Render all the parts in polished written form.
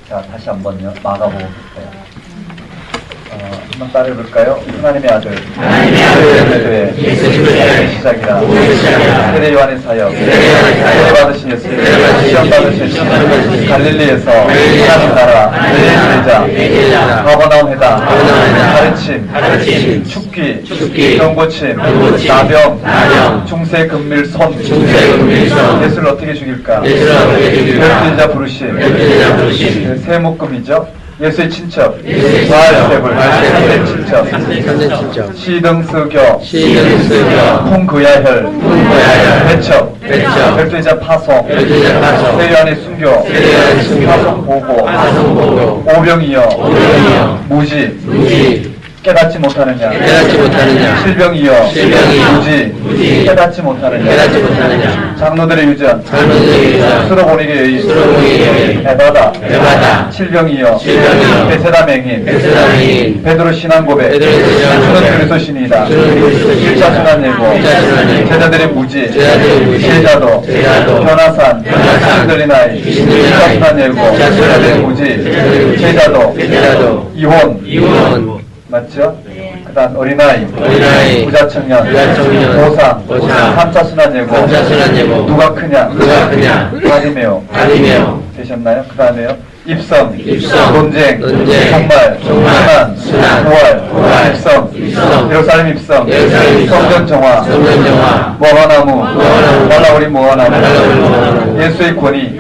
자, 다시 한번요. 마가복음 볼까요? 한번 따라해볼까요? 하나님의 아들, 예수의 시작이라, 세례 요한의 사역, 세례 받으신 예수, 시험 받으신 예수, 갈릴리에서 하나님 나라, 제자, 가버나움 회당, 가르침, 축기, 병고침, 나병, 중세 금밀 손, 예수를 어떻게 죽일까? 열두제자 부르심, 세목금이죠. 예수의 친척, 바알세불, 삼대 친척, 시등스교, 홍그야혈, 배척, 열두제자 파송, 세례요한의 순교, 파송 보고, 오병이여, 무지, 깨닫지 못하느냐, 실병이여, 무지, 깨닫지 못하느냐, 장로들의 유전, 스로보니게 여인, 에바다, 칠병이여, 베세다 맹인, 베드로 신앙고백, 주는 그리스도신이다, 1차 순환 예고, 제자들의 무지, 제자도, 변화산, 신들리나이, 2차 순환 예고, 제자들의 무지, 제자도, 이혼, 맞죠? 네. 그 다음 어린아이, 부자청년, 보상, 3차 순환 예고, 누가 크냐, 바리메오, 되셨나요? 그 다음에요, 입성, 논쟁, 순환, 부활, 입성, 예루살렘 입성, 성전 정화, 무화과나무, 말라우리 무화과나무, 예수의 권위,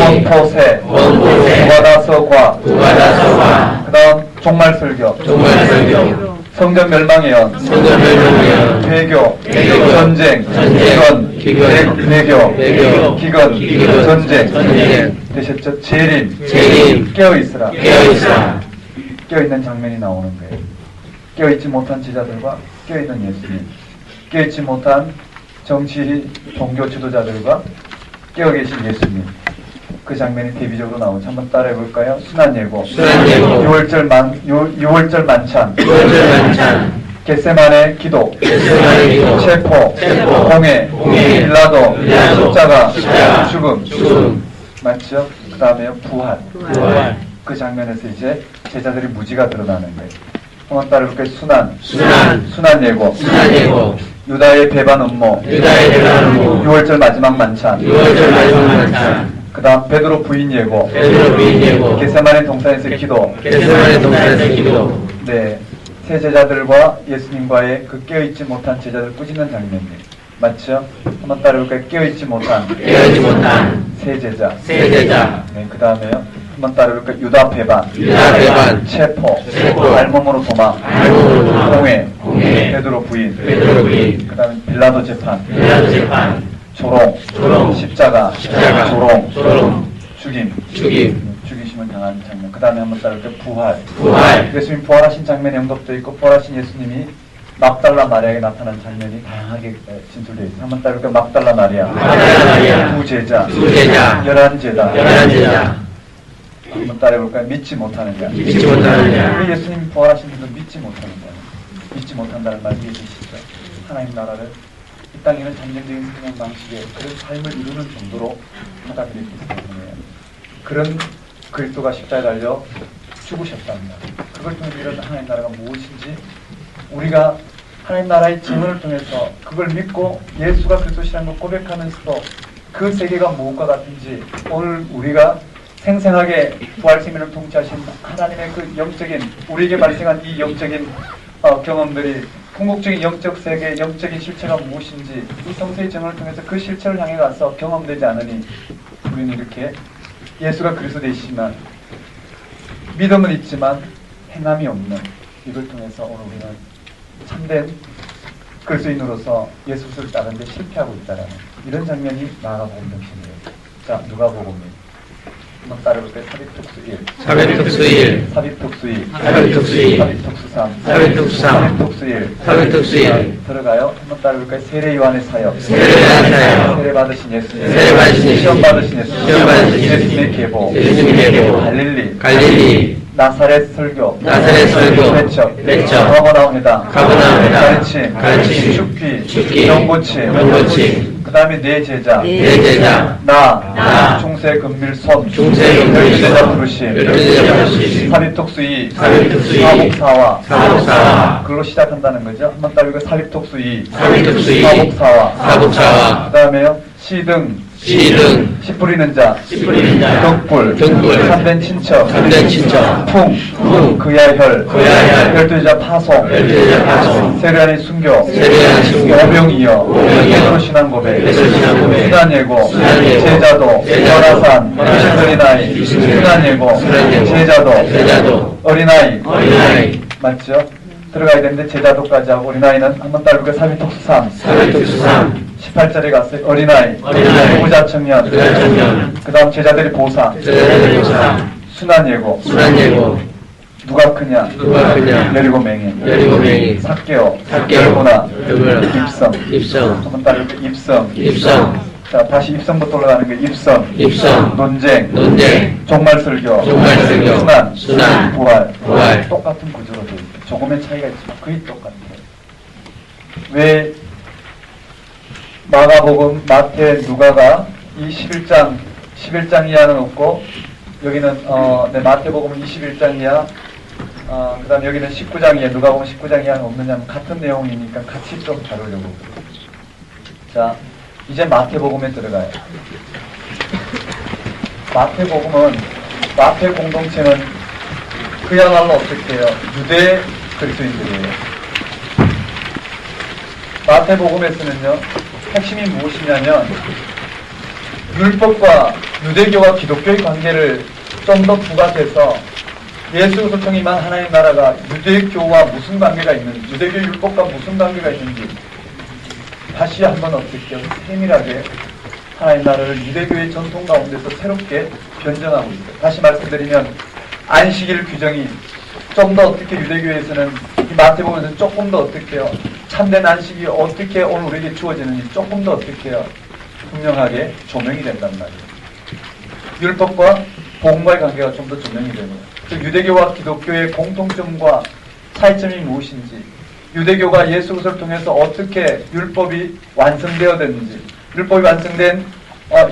원포세, 무화다서과, 그 다음 종말설교, 성전 멸망의 연, 배교, 전쟁, 기근, 기근, 전쟁, 되셨죠? 재림, 깨어있으라. 깨어있는 장면이 나오는 거예요. 깨어있지 못한 제자들과 깨어있는 예수님, 깨어있지 못한 정치, 종교 지도자들과 깨어 계신 예수님, 그 장면이 대비적으로 나오죠. 한번 따라해 볼까요? 순환예고, 6월절 만찬, 겟세마네 기도, 체포, 공회, 빌라도, 십자가, 죽음, 맞죠? 그 다음에 부활. 그 장면에서 이제 제자들이 무지가 드러나는 거예요. 한번 따라해 볼까요? 순환예고, 유다의 배반 음모, 6월절 마지막 만찬, 그 다음 베드로 부인 예고, 겟세마네 동산에서 기도, 네, 새 제자들과 예수님과의 그 깨어있지 못한 제자들 꾸짖는 장면이에요. 맞죠? 한번 따라해볼까요? 깨어있지 못한 새 제자. 네, 그 다음에요. 한번 따라해볼까요? 유다 배반, 체포, 알몸으로 도망, 공회, 베드로 부인, 그 다음에 빌라도 재판, 조롱, 십자가, 조롱, 죽이심을 당한 장면. 그 다음에 한번 따라볼까요? 부활. 예수님 부활하신 장면이 언급되어 있고, 부활하신 예수님이 막달라 마리아에게 나타난 장면이 다양하게 진술되어 있습니다. 한번 따라볼까요? 막달라 마리아, 두 제자, 11제자. 한번 따라해볼까요? 믿지 못하느냐. 왜 예수님 부활하신 분도 믿지 못하느냐. 믿지 못한다는 말이 이해되시죠? 하나님 나라를 이 땅에는 전쟁적인 생명 방식의 그런 삶을 이루는 정도로 받아들이기 때문에 그런 그리스도가 십자가에 달려 죽으셨답니다. 그걸 통해서 이런 하나님 나라가 무엇인지 우리가 하나님 나라의 증언을 통해서 그걸 믿고 예수가 그리스도시라는 걸 고백하면서도 그 세계가 무엇과 같은지 오늘 우리가 생생하게 부활 생명을 통치하신 하나님의 그 영적인 우리에게 발생한 이 영적인 경험들이 궁극적인 영적 세계, 영적인 실체가 무엇인지 이 성서의 증언을 통해서 그 실체를 향해 가서 경험되지 않으니 우리는 이렇게 예수가 그리스도 되시지만 믿음은 있지만 행함이 없는 이걸 통해서 오늘 우리는 참된 그리스도인으로서 예수를 따르는 데 실패하고 있다는 이런 장면이 마가복음 정신이에요. 자, 누가복음입니다. 한번 따라볼까요? 삽입특수 1, 삽입특수 2, 삽입특수 1 들어가요. 한번 따라볼까요? 세례 요한의 사역, 세례 받으신 예수님, 시험 받으신 예수님, 예수님의 계보, 갈릴리, 나사렛 설교, 개척, 가버나움 회당, 가르침, 죽기, 병고침, 그 다음에 내 제자, 나, 중세 금밀손, 제자 부르심, 삽입톡수이, 사복사화, 그걸로 시작한다는 거죠. 한번 따로 이거 삽입톡수이, 사복사화, 그 다음에요 시등, 씨 뿌리는 자, 덕불, 참된 친척, 풍, 그야혈, 12제자 파송, 세례안의 순교, 오병이여, 베드로 신앙 고백, 순환예고, 제자도, 열화산, 어린아이, 순환예고, 제자도, 어린아이, 맞죠? 들어가야 되는데 제자도까지 하고 어린아이는 한번 따르고 삽입톡수 18절에 갔어요. 어린아이, 부자 청년, 그 다음 제자들이 보사, 순환예고, 누가 크냐, 여리고 맹인, 삭개오, 열고나, 입성, 한번 따르고 입성. 자, 다시 입성부터 올라가는 게 입성, 논쟁, 종말설교, 순환, 부활. 똑같은 구조로 되어 있어요. 조금의 차이가 있지만 거의 똑같아요. 왜 마가복음, 마태, 누가가 이 11장 이하는 없고 여기는 마태복음은 21장 이하, 그 다음 여기는 19장 이하, 누가복음 19장 이하는 없느냐면 같은 내용이니까 같이 좀 다루려고. 자, 이제 마태복음에 들어가요. 마태복음은, 마태 공동체는 그야말로 어떻게 해요? 유대 그리스도인들이에요. 마태복음에서는요, 핵심이 무엇이냐면 율법과 유대교와 기독교의 관계를 좀 더 부각해서 예수 그리스도님만 하나님 나라가 유대교와 무슨 관계가 있는지, 유대교 율법과 무슨 관계가 있는지 다시 한번 어떻게 세밀하게 하나님 나라를 유대교의 전통 가운데서 새롭게 변정하고 있어요. 다시 말씀드리면 안식일 규정이 좀 더 어떻게 유대교에서는 이 마태복음에서는 조금 더 어떻게 해요? 참된 안식이 어떻게 오늘 우리에게 주어지는지 조금 더 어떻게 해요? 분명하게 조명이 된단 말이에요. 율법과 복음과의 관계가 좀 더 조명이 되는 거예요. 즉 유대교와 기독교의 공통점과 차이점이 무엇인지, 유대교가 예수 그리스도를 통해서 어떻게 율법이 완성되어졌는지, 율법이 완성된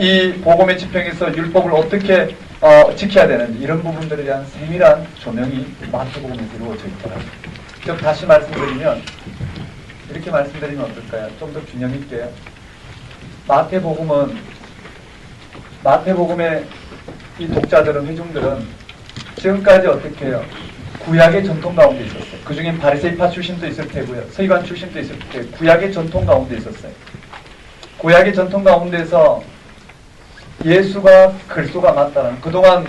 이 복음의 집행에서 율법을 어떻게 지켜야 되는지, 이런 부분들에 대한 세밀한 조명이 마태복음에 이루어져 있더라고요. 즉 다시 말씀드리면, 이렇게 말씀드리면 어떨까요? 좀 더 균형 있게요. 마태복음의 이 독자들은, 회중들은 지금까지 어떻게 해요? 구약의 전통 가운데 있었어요. 그 중엔 바리새파 출신도 있을 테고요, 서기관 출신도 있을 테고, 구약의 전통 가운데 있었어요. 구약의 전통 가운데서 예수가 그리스도가 맞다는, 그동안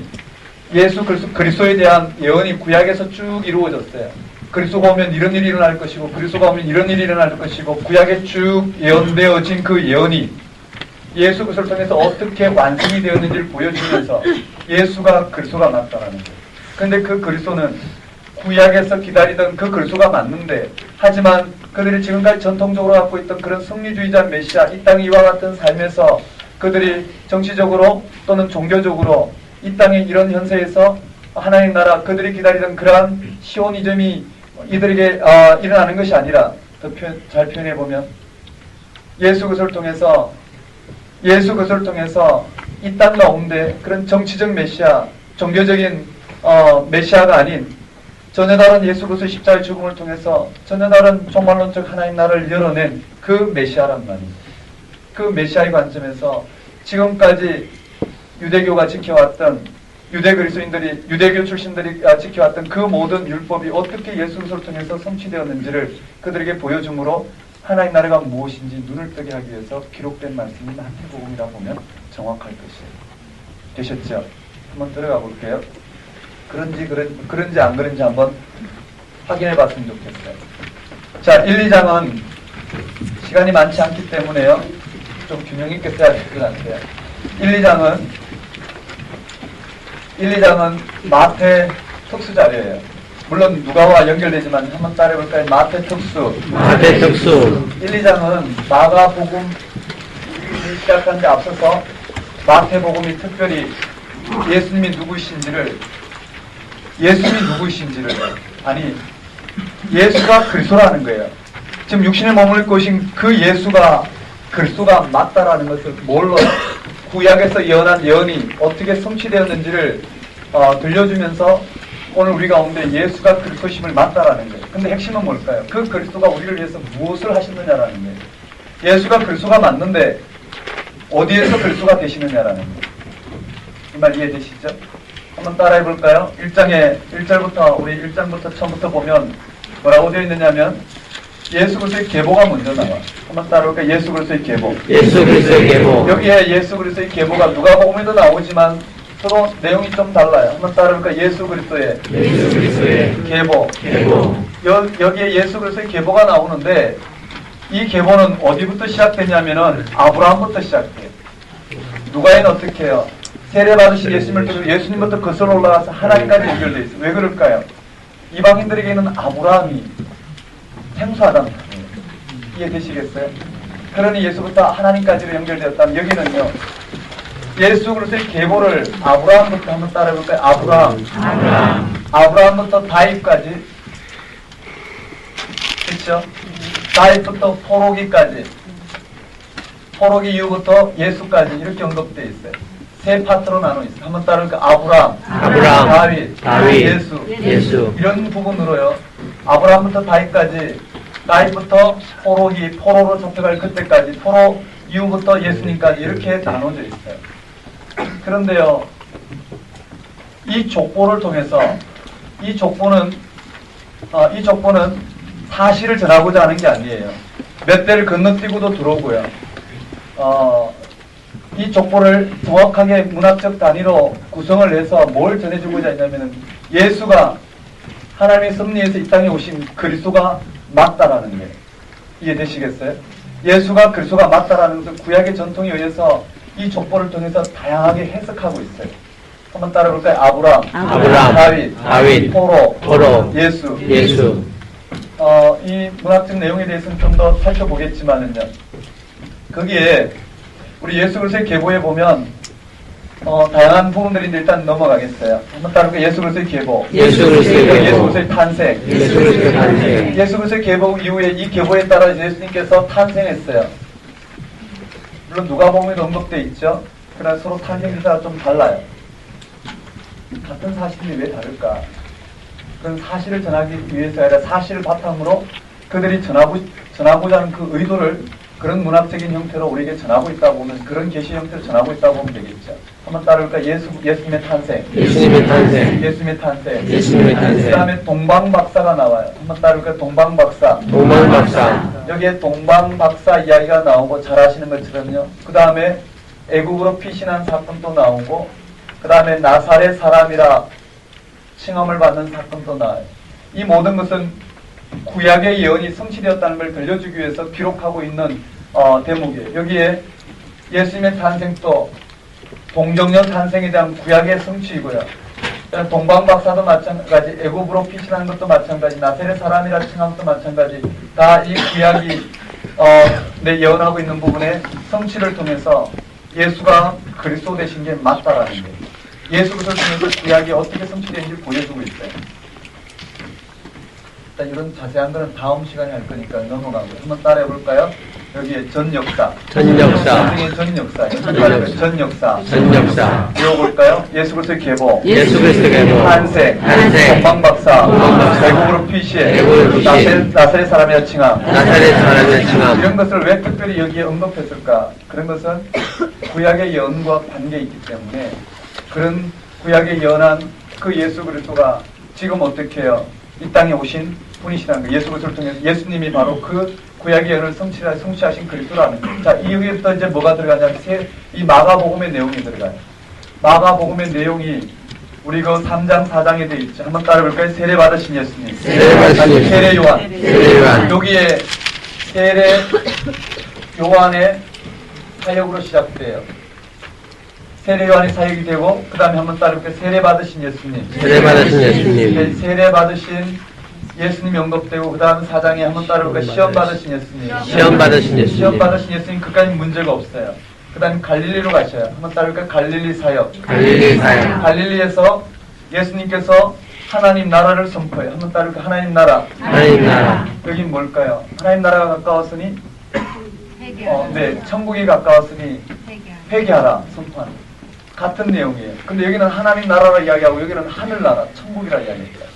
예수 그리스도에 대한 예언이 구약에서 쭉 이루어졌어요. 그리스도가 오면 이런 일이 일어날 것이고, 그리스도가 오면 이런 일이 일어날 것이고, 구약에 쭉 예언되어진 그 예언이 예수 그리스도를 통해서 어떻게 완성이 되었는지를 보여주면서 예수가 그리스도가 맞다라는 거예요. 그런데 그 그리스도는 구약에서 기다리던 그 그리스도가 맞는데, 하지만 그들이 지금까지 전통적으로 갖고 있던 그런 승리주의자 메시아, 이 땅 이와 같은 삶에서 그들이 정치적으로 또는 종교적으로 이 땅의 이런 현세에서 하나님 나라, 그들이 기다리던 그러한 시오니즘이 이들에게 일어나는 것이 아니라, 더 잘 표현해보면 예수 그리스도를 통해서 이 땅 가운데 그런 정치적 메시아, 종교적인 메시아가 아닌 전혀 다른 예수 그리스도의 십자가의 죽음을 통해서 전혀 다른 종말론적 하나님 나라를 열어낸 그 메시아란 말이에요. 그 메시아의 관점에서 지금까지 유대교가 지켜왔던, 유대 그리스도인들이, 유대교 출신들이 지켜왔던 그 모든 율법이 어떻게 예수 그리스도를 통해서 성취되었는지를 그들에게 보여줌으로 하나님 나라가 무엇인지 눈을 뜨게 하기 위해서 기록된 말씀이 마태복음이라 보면 정확할 것이에요. 되셨죠? 한번 들어가 볼게요. 그런지 안 그런지 한번 확인해 봤으면 좋겠어요. 자, 1, 2장은 시간이 많지 않기 때문에요, 좀 균형 있게 써야 될 것 같아요. 1, 2장은 마태 특수 자료예요. 물론 누가와 연결되지만 한번 따라해볼까요? 마태 특수. 1, 2장은 마가복음 시작하는 데 앞서서 마태복음이 특별히 예수님이 누구이신지를 예수님이 누구이신지를, 아니 예수가 그리스도라는 거예요. 지금 육신에 머물고 오신 그 예수가 그리스도가 맞다라는 것을 뭘로 구약에서 예언한 예언이 어떻게 성취되었는지를 들려주면서 오늘 우리 가운데 예수가 그리스도심을 맞다라는 거예요. 근데 핵심은 뭘까요? 그 그리스도가 우리를 위해서 무엇을 하셨느냐라는 거예요. 예수가 그리스도가 맞는데 어디에서 그리스도가 되시느냐라는 거예요. 이 말 이해되시죠? 한번 따라해 볼까요? 1절부터 우리 1장부터 처음부터 보면 뭐라고 되어 있느냐면 예수 그리스도의 계보가 먼저 나와. 한번 따라볼까요? 예수 그리스도의 계보. 예수 그리스도의 계보. 여기에 예수 그리스도의 계보가 누가복음에도 나오지만 서로 내용이 좀 달라요. 한번 따라볼까요? 예수 그리스도의 계보. 여기에 예수 그리스도의 계보가 나오는데 이 계보는 어디부터 시작되냐면은 아브라함부터 시작돼요. 누가에는 어떻게 해요? 세례받으신 예수님을 통해서 예수님부터 거슬러 올라가서 하나님까지 연결되어 있어요. 왜 그럴까요? 이방인들에게는 아브라함이 생수하다는 거예요. 이해되시겠어요? 그러니 예수부터 하나님까지로 연결되었다면 여기는요. 예수 그리스도의 계보를 아브라함부터 한번 따라해볼까요? 아브라함부터 다윗까지, 그렇죠? 다윗부터 포로기까지, 포로기 이후부터 예수까지 이렇게 언급되어 있어요. 세 파트로 나눠 있어요. 한번 따라해볼까요? 아브라함, 다윗, 예수 이런 부분으로요. 아브라함부터 다윗까지, 다윗부터 포로기, 포로로 잡혀갈 그때까지, 포로 이후부터 예수님까지 이렇게 나눠져 있어요. 그런데요, 이 족보를 통해서 이 족보는 사실을 전하고자 하는 게 아니에요. 몇 대를 건너뛰고도 들어오고요. 이 족보를 정확하게 문학적 단위로 구성을 해서 뭘 전해주고자 했냐면은 예수가 하나님의 섭리에서 이 땅에 오신 그리스도가 맞다라는 거예요. 이해되시겠어요? 예수가 그리스도가 맞다라는 것을 구약의 전통에 의해서 이 족보를 통해서 다양하게 해석하고 있어요. 한번 따라볼까요? 아브라함, 다윗, 포로, 예수. 이 문학적 내용에 대해서는 좀 더 살펴보겠지만은요. 거기에 우리 예수 그리스도의 계보에 보면 다양한 부분들인데 일단 넘어가겠어요. 한번 따라볼까요? 예수 그리스도의 계보. 예수 그리스도의 탄생. 예수 그리스도의 계보 이후에 이 계보에 따라 예수님께서 탄생했어요. 물론 누가복음에도 언급되어 있죠. 그러나 서로 탄생 기사가 좀 달라요. 같은 사실이 왜 다를까? 그런 사실을 전하기 위해서 아니라 사실을 바탕으로 그들이 전하고자 하는 그 의도를 그런 문학적인 형태로 우리에게 전하고 있다고 보면, 그런 계시 형태로 전하고 있다고 보면 되겠죠. 한번 따라볼까요? 예수님의 탄생. 그 다음에 동방박사가 나와요. 한번 따라볼까요? 동방박사. 여기에 동방박사 이야기가 나오고 잘 아시는 것처럼요. 그 다음에 애국으로 피신한 사건도 나오고, 그 다음에 나사렛 사람이라 칭함을 받는 사건도 나와요. 이 모든 것은 구약의 예언이 성취되었다는 걸 들려주기 위해서 기록하고 있는 대목이에요. 여기에 예수님의 탄생도 동정녀 탄생에 대한 구약의 성취이고요. 동방박사도 마찬가지, 애굽으로 피신하는 것도 마찬가지, 나사렛 사람이라 칭한 것도 마찬가지, 다 이 구약이 예언하고 있는 부분의 성취를 통해서 예수가 그리스도 되신 게 맞다라는 거예요. 예수 그리스도를 통해서 구약이 어떻게 성취되는지 보여주고 있어요. 일단 이런 자세한 거는 다음 시간에 할 거니까 넘어가고요. 한번 따라해 볼까요? 여기에 전 역사. 성경의 전 역사. 배워볼까요? 예수 그리스도의 계보. 탄생. 동방박사. 애국으로 피신. 나사렛 사람이라 칭함. 이런 것을 왜 특별히 여기에 언급했을까? 그런 것은 구약의 예언과 관계에 있기 때문에, 그런 구약에 예언한 그 예수 그리스도가 지금 어떻게 해요? 이 땅에 오신 분이시라는 거예요. 예수 그리스도를 통해서 예수님이 바로 그 구약의 예언을 성취하신 그리스도라는 거예요. 자, 여기부터 이제 뭐가 들어가냐면 이 마가복음의 내용이 들어가요. 마가복음의 내용이 우리 그 3장 4장에 되어 있죠. 한번 따라볼까요? 세례 받으신 예수님. 세례 요한. 여기에 세례 요한의 사역으로 시작돼요. 세례 요한의 사역이 되고, 그 다음에 한번 따라볼까요? 세례 받으신 예수님. 세례 받으신 예수님이 언급되고, 그 다음 4장에 한번 따라볼까요? 시험 받으신 예수님. 시험 받으신 예수님, 그까지 문제가 없어요. 그 다음에 갈릴리로 가셔요. 한번 따라볼까요? 갈릴리 사역. 갈릴리에서 예수님께서 하나님 나라를 선포해요. 한번 따를까? 하나님 나라. 하나님 나라. 여긴 뭘까요? 하나님 나라가 가까웠으니 네, 천국이 가까웠으니 회개하라. 선포하는 같은 내용이에요. 근데 여기는 하나님 나라라 이야기하고 여기는 하늘나라, 천국이라 이야기해요.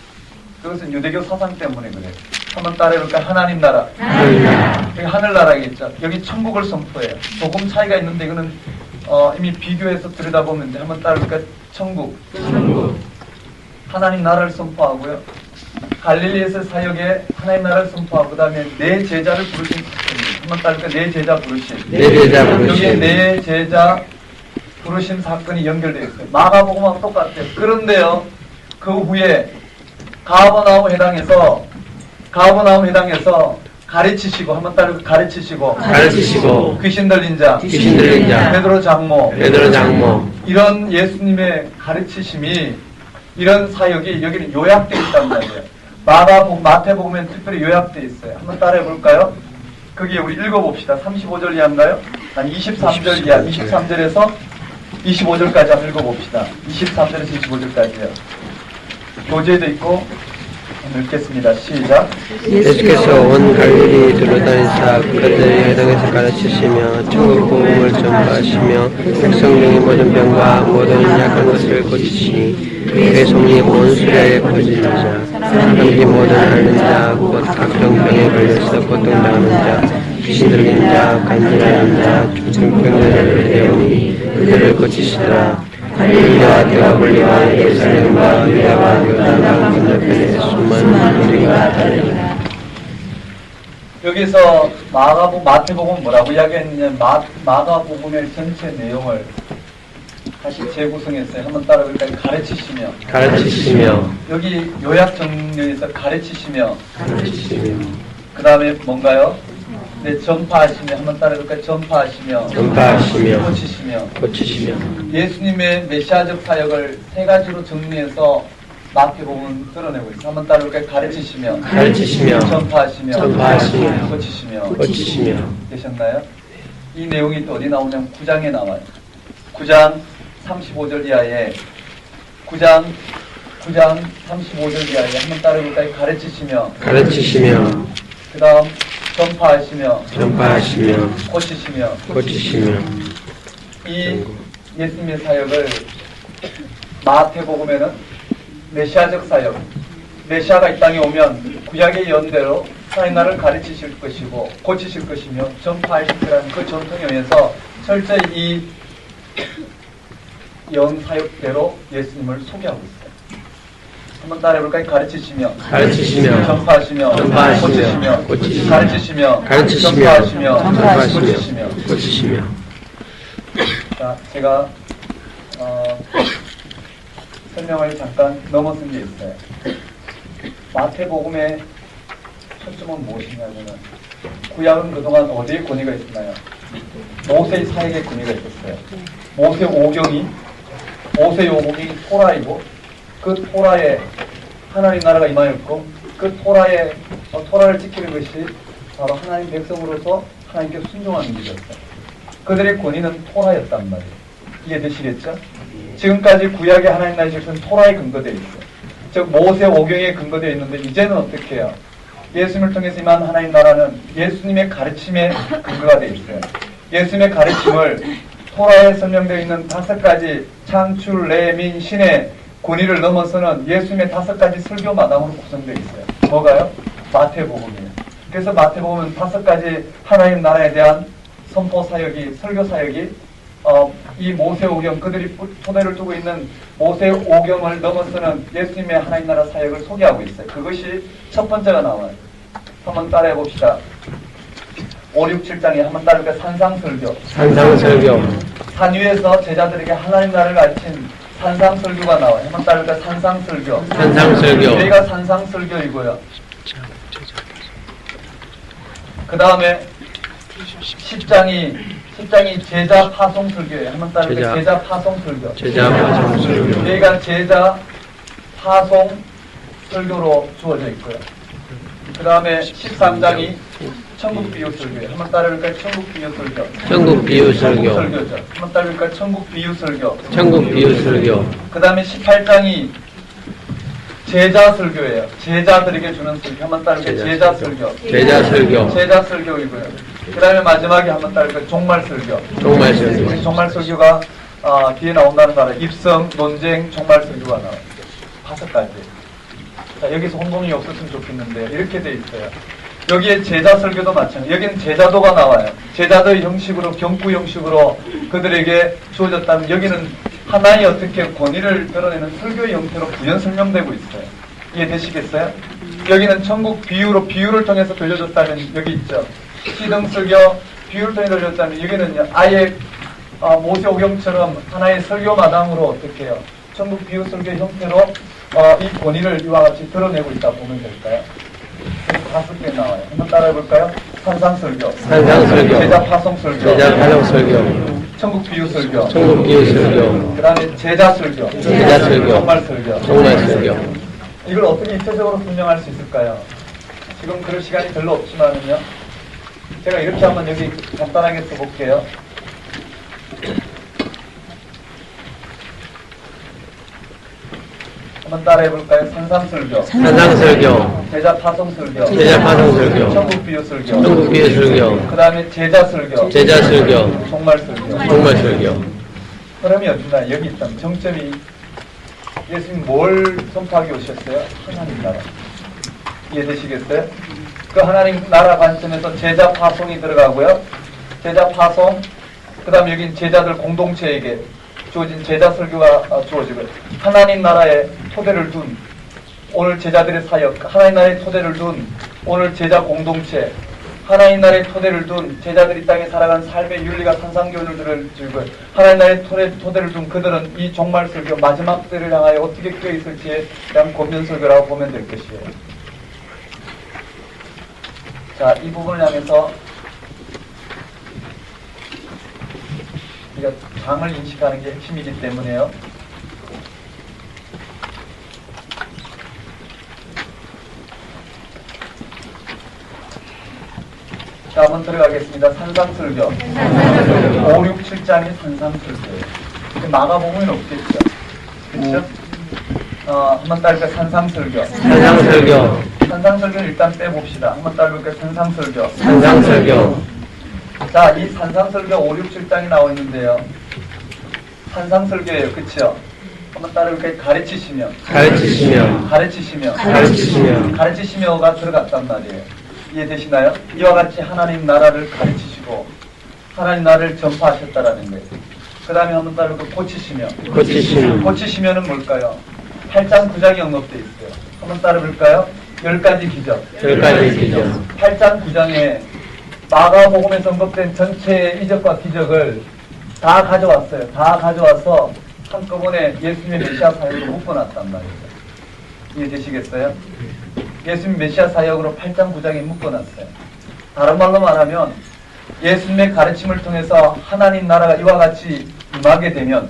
그것은 유대교 사상 때문에 그래요. 한번 따라해볼까요? 하나님 나라. 하나님 나라. 여기 하늘나라겠죠. 여기 천국을 선포해요. 조금 차이가 있는데 이거는 이미 비교해서 들여다보면 돼. 한번 따라해볼까요? 천국. 천국. 하나님 나라를 선포하고요. 갈릴리에서 사역에 하나님 나라를 선포하고 그 다음에 네 제자를 부르신 사건이에요. 한번 따라해볼까요? 네 제자 부르신. 네 제자 부르신. 여기에 네 제자 부르신 사건이 연결되어 있어요. 마가복음하고 똑같아요. 그런데요, 그 후에 가버나움 회당에서 가르치시고 한번 따로 가르치시고 귀신 들린 자 베드로 장모 이런 예수님의 가르치심이 이런 사역이 여기는 요약되어 있단 말이에요. 마태복음엔 특별히 요약되어 있어요. 한번 따라해 볼까요? 거기에 우리 읽어봅시다. 35절 이하인가요? 아니 23절 이하. 23절에서 25절까지 한번 읽어봅시다. 23절에서 25절까지요. 교재도 있고 읽겠습니다. 시작. 예수께서 온 갈릴리 두루다니사 그들의 회당에서 가르치시며 천국 복음을 전파하시며 백성 중의 모든 병과 모든 약한 것을 고치시니 그의 소문이 온 수리아에 퍼지자 사람들이 모든 앓는 자 곧 각종 병에 걸려서 고통당하는 자 귀신 들린 자 간질하는 자 중풍병자를 데우니 그들을 고치시더라. 갈릴리와 데가볼리와 예루살렘과 유다와 요단강 건너편에 수많은 무리가 달리니라. 여기서 마태복음은 뭐라고 이야기했느냐? 마가복음의 전체 내용을 다시 재구성했어요. 한번 따라볼까요? 가르치시며 여기 요약 정리에서 가르치시며 그 다음에 뭔가요? 네, 전파하시며 한번 따라볼까요? 전파하시며 고치시며 예수님의 메시아적 사역을 세 가지로 정리해서 마태복음은 드러내고 있어요. 한번 따라볼까요? 가르치시며 전파하시며 고치시며 되셨나요? 이 내용이 또 어디 나오냐면 9장에 나와요. 9장 35절 이하에 9장 35절 이하에 한번 따라볼까요? 가르치시며 그 다음 전파하시며 고치시며 이 예수님의 사역을 마태복음에는 메시아적 사역, 메시아가 이 땅에 오면 구약의 예언대로 하나님 나라를 가르치실 것이고 고치실 것이며 전파하실 거라는 그 전통에 의해서 철저히 이 예언 사역대로 예수님을 소개하고 있어요. 한번 따라해볼까요? 가르치시며 전파하시며 고치시며 전파하시며 고치시며. 자, 제가 설명을 잠깐 넘어선 게 있어요. 마태복음의 초점은 무엇이냐면 구약은 그동안 어디에 권위가 있었나요? 모세의 사역에 권위가 있었어요. 모세 오경이 토라이고 그 토라에 하나님 나라가 임하였고 그 토라를 지키는 것이 바로 하나님 백성으로서 하나님께 순종하는 일이었어요. 그들의 권위는 토라였단 말이에요. 이해되시겠죠? 지금까지 구약의 하나님 나라의 질서는 토라에 근거되어 있어요. 즉 모세 오경에 근거되어 있는데 이제는 어떻게 해요? 예수님을 통해서 임한 하나님 나라는 예수님의 가르침에 근거가 되어 있어요. 예수님의 가르침을 토라에 설명되어 있는 5가지 창출, 레민, 신의 권위를 넘어서는 예수님의 5가지 설교 마당으로 구성되어 있어요. 뭐가요? 마태복음이에요. 그래서 마태복음은 5가지 하나님 나라에 대한 선포 사역이, 설교 사역이 이 모세 오경, 그들이 토대를 두고 있는 모세 오경을 넘어서는 예수님의 하나님 나라 사역을 소개하고 있어요. 그것이 첫 번째가 나와요. 한번 따라해 봅시다. 5, 6, 7장에 한번 따라해볼까요? 산상설교. 산 위에서 제자들에게 하나님 나라를 가르친 산상설교가 나와요. 한번 따라해볼까요? 산상설교. 여기가 산상설교이고요. 그 다음에 10장이 제자 파송설교예요. 한번 따라해볼까요? 제자 파송설교. 여기가 제자 파송설교로 주어져 있고요. 그 다음에 13장이 천국비유설교예요. 한번 따라해볼까요? 천국비유설교. 천국설교죠. 한번 따라해볼까요? 천국비유설교. 그 다음에 18장이 제자 설교예요. 제자들에게 주는 설교. 한번 따르게 제자 설교. 제자 설교. 제자 설교이고요. 그 다음에 마지막에 한번 따르게 종말 설교. 종말 설교. 종말 설교가 뒤에 나온다는 거 알아요. 입성, 논쟁, 종말 설교가 나와요. 5가지. 자, 여기서 혼동이 없었으면 좋겠는데 이렇게 돼 있어요. 여기에 제자 설교도 마찬가지. 여기는 제자도가 나와요. 제자도의 형식으로 경구 형식으로 그들에게 주어졌다면 여기는 하나의 어떻게 권위를 드러내는 설교의 형태로 부연 설명되고 있어요. 이해되시겠어요? 여기는 천국 비유를 통해서 들려줬다면 여기 있죠. 시등 설교 비유를 통해 들려줬다면 여기는 아예 모세오경처럼 하나의 설교 마당으로 어떻게 해요? 천국 비유 설교 형태로 이 권위를 이와 같이 드러내고 있다 보면 될까요? 5개 나와요. 한번 따라해볼까요? 산상설교, 산상설교, 제자 파송설교, 제자 파송설교, 천국 비유 설교, 천국 비유 설교, 그 다음에 제자 설교, 제자 설교, 종말 설교, 종말 설교. 이걸 어떻게 입체적으로 설명할 수 있을까요? 지금 그럴 시간이 별로 없지만은요. 제가 이렇게 한번 여기 간단하게 써볼게요. 한번 따라해볼까요? 산상설교, 산상설교, 제자 파송설교, 제자 파송설교, 천국 비유 설교, 천국 비유 설교, 그 다음에 제자 설교, 제자 설교, 종말 설교. 종말 설교. 그러면 어딘가 여기 있다면 정점이 예수님 뭘 선포하기 오셨어요? 하나님 나라. 이해되시겠어요? 그 하나님 나라 관점에서 제자 파송이 들어가고요. 제자 파송, 그 다음에 여기 제자들 공동체에게 주어진 제자 설교가 주어지고 하나님 나라의 토대를 둔 오늘 제자들의 사역, 하나님 나라의 토대를 둔 오늘 제자 공동체, 하나님 나라의 토대를 둔 제자들이 땅에 살아간 삶의 윤리가 산상교훈을 들고 하나님 나라의 토대를 둔 그들은 이 종말 설교 마지막 때를 향하여 어떻게 껴 있을지에 대한 권면 설교라고 보면 될 것이에요. 자, 이 부분을 향해서 우리가 장을 인식하는 게 핵심이기 때문에요. 자, 한번 들어가겠습니다. 산상설교. 5, 6, 7장이 산상설교예요. 마가복음은 없겠죠. 그렇죠? 한번 따를까 산상설교. 산상설교, 산상설교는 일단 빼봅시다. 한번 따를까 산상설교. 산상설교, 자, 이 산상설교 5, 6, 7장이 나와 있는데요. 산상설교예요. 그렇죠? 한번 따를까 가르치시며. 가르치시며, 가르치시며. 가르치시며, 가르치시며가 들어갔단 말이에요. 이해되시나요? 이와 같이 하나님 나라를 가르치시고 하나님 나라를 전파하셨다라는 거예요. 그 다음에 한번 따르고 고치시며. 고치시며, 고치시면은 뭘까요? 8장 9장이 언급되어 있어요. 한번 따라볼까요? 10가지 기적. 10가지 기적. 8장 9장에 마가복음에서 언급된 전체의 이적과 기적을 다 가져왔어요. 다 가져와서 한꺼번에 예수님의 메시아 사역으로 묶어놨단 말이에요. 이해되시겠어요? 예수님 메시아 사역으로 8장 9장에 묶어놨어요. 다른 말로 말하면 예수님의 가르침을 통해서 하나님 나라가 이와 같이 임하게 되면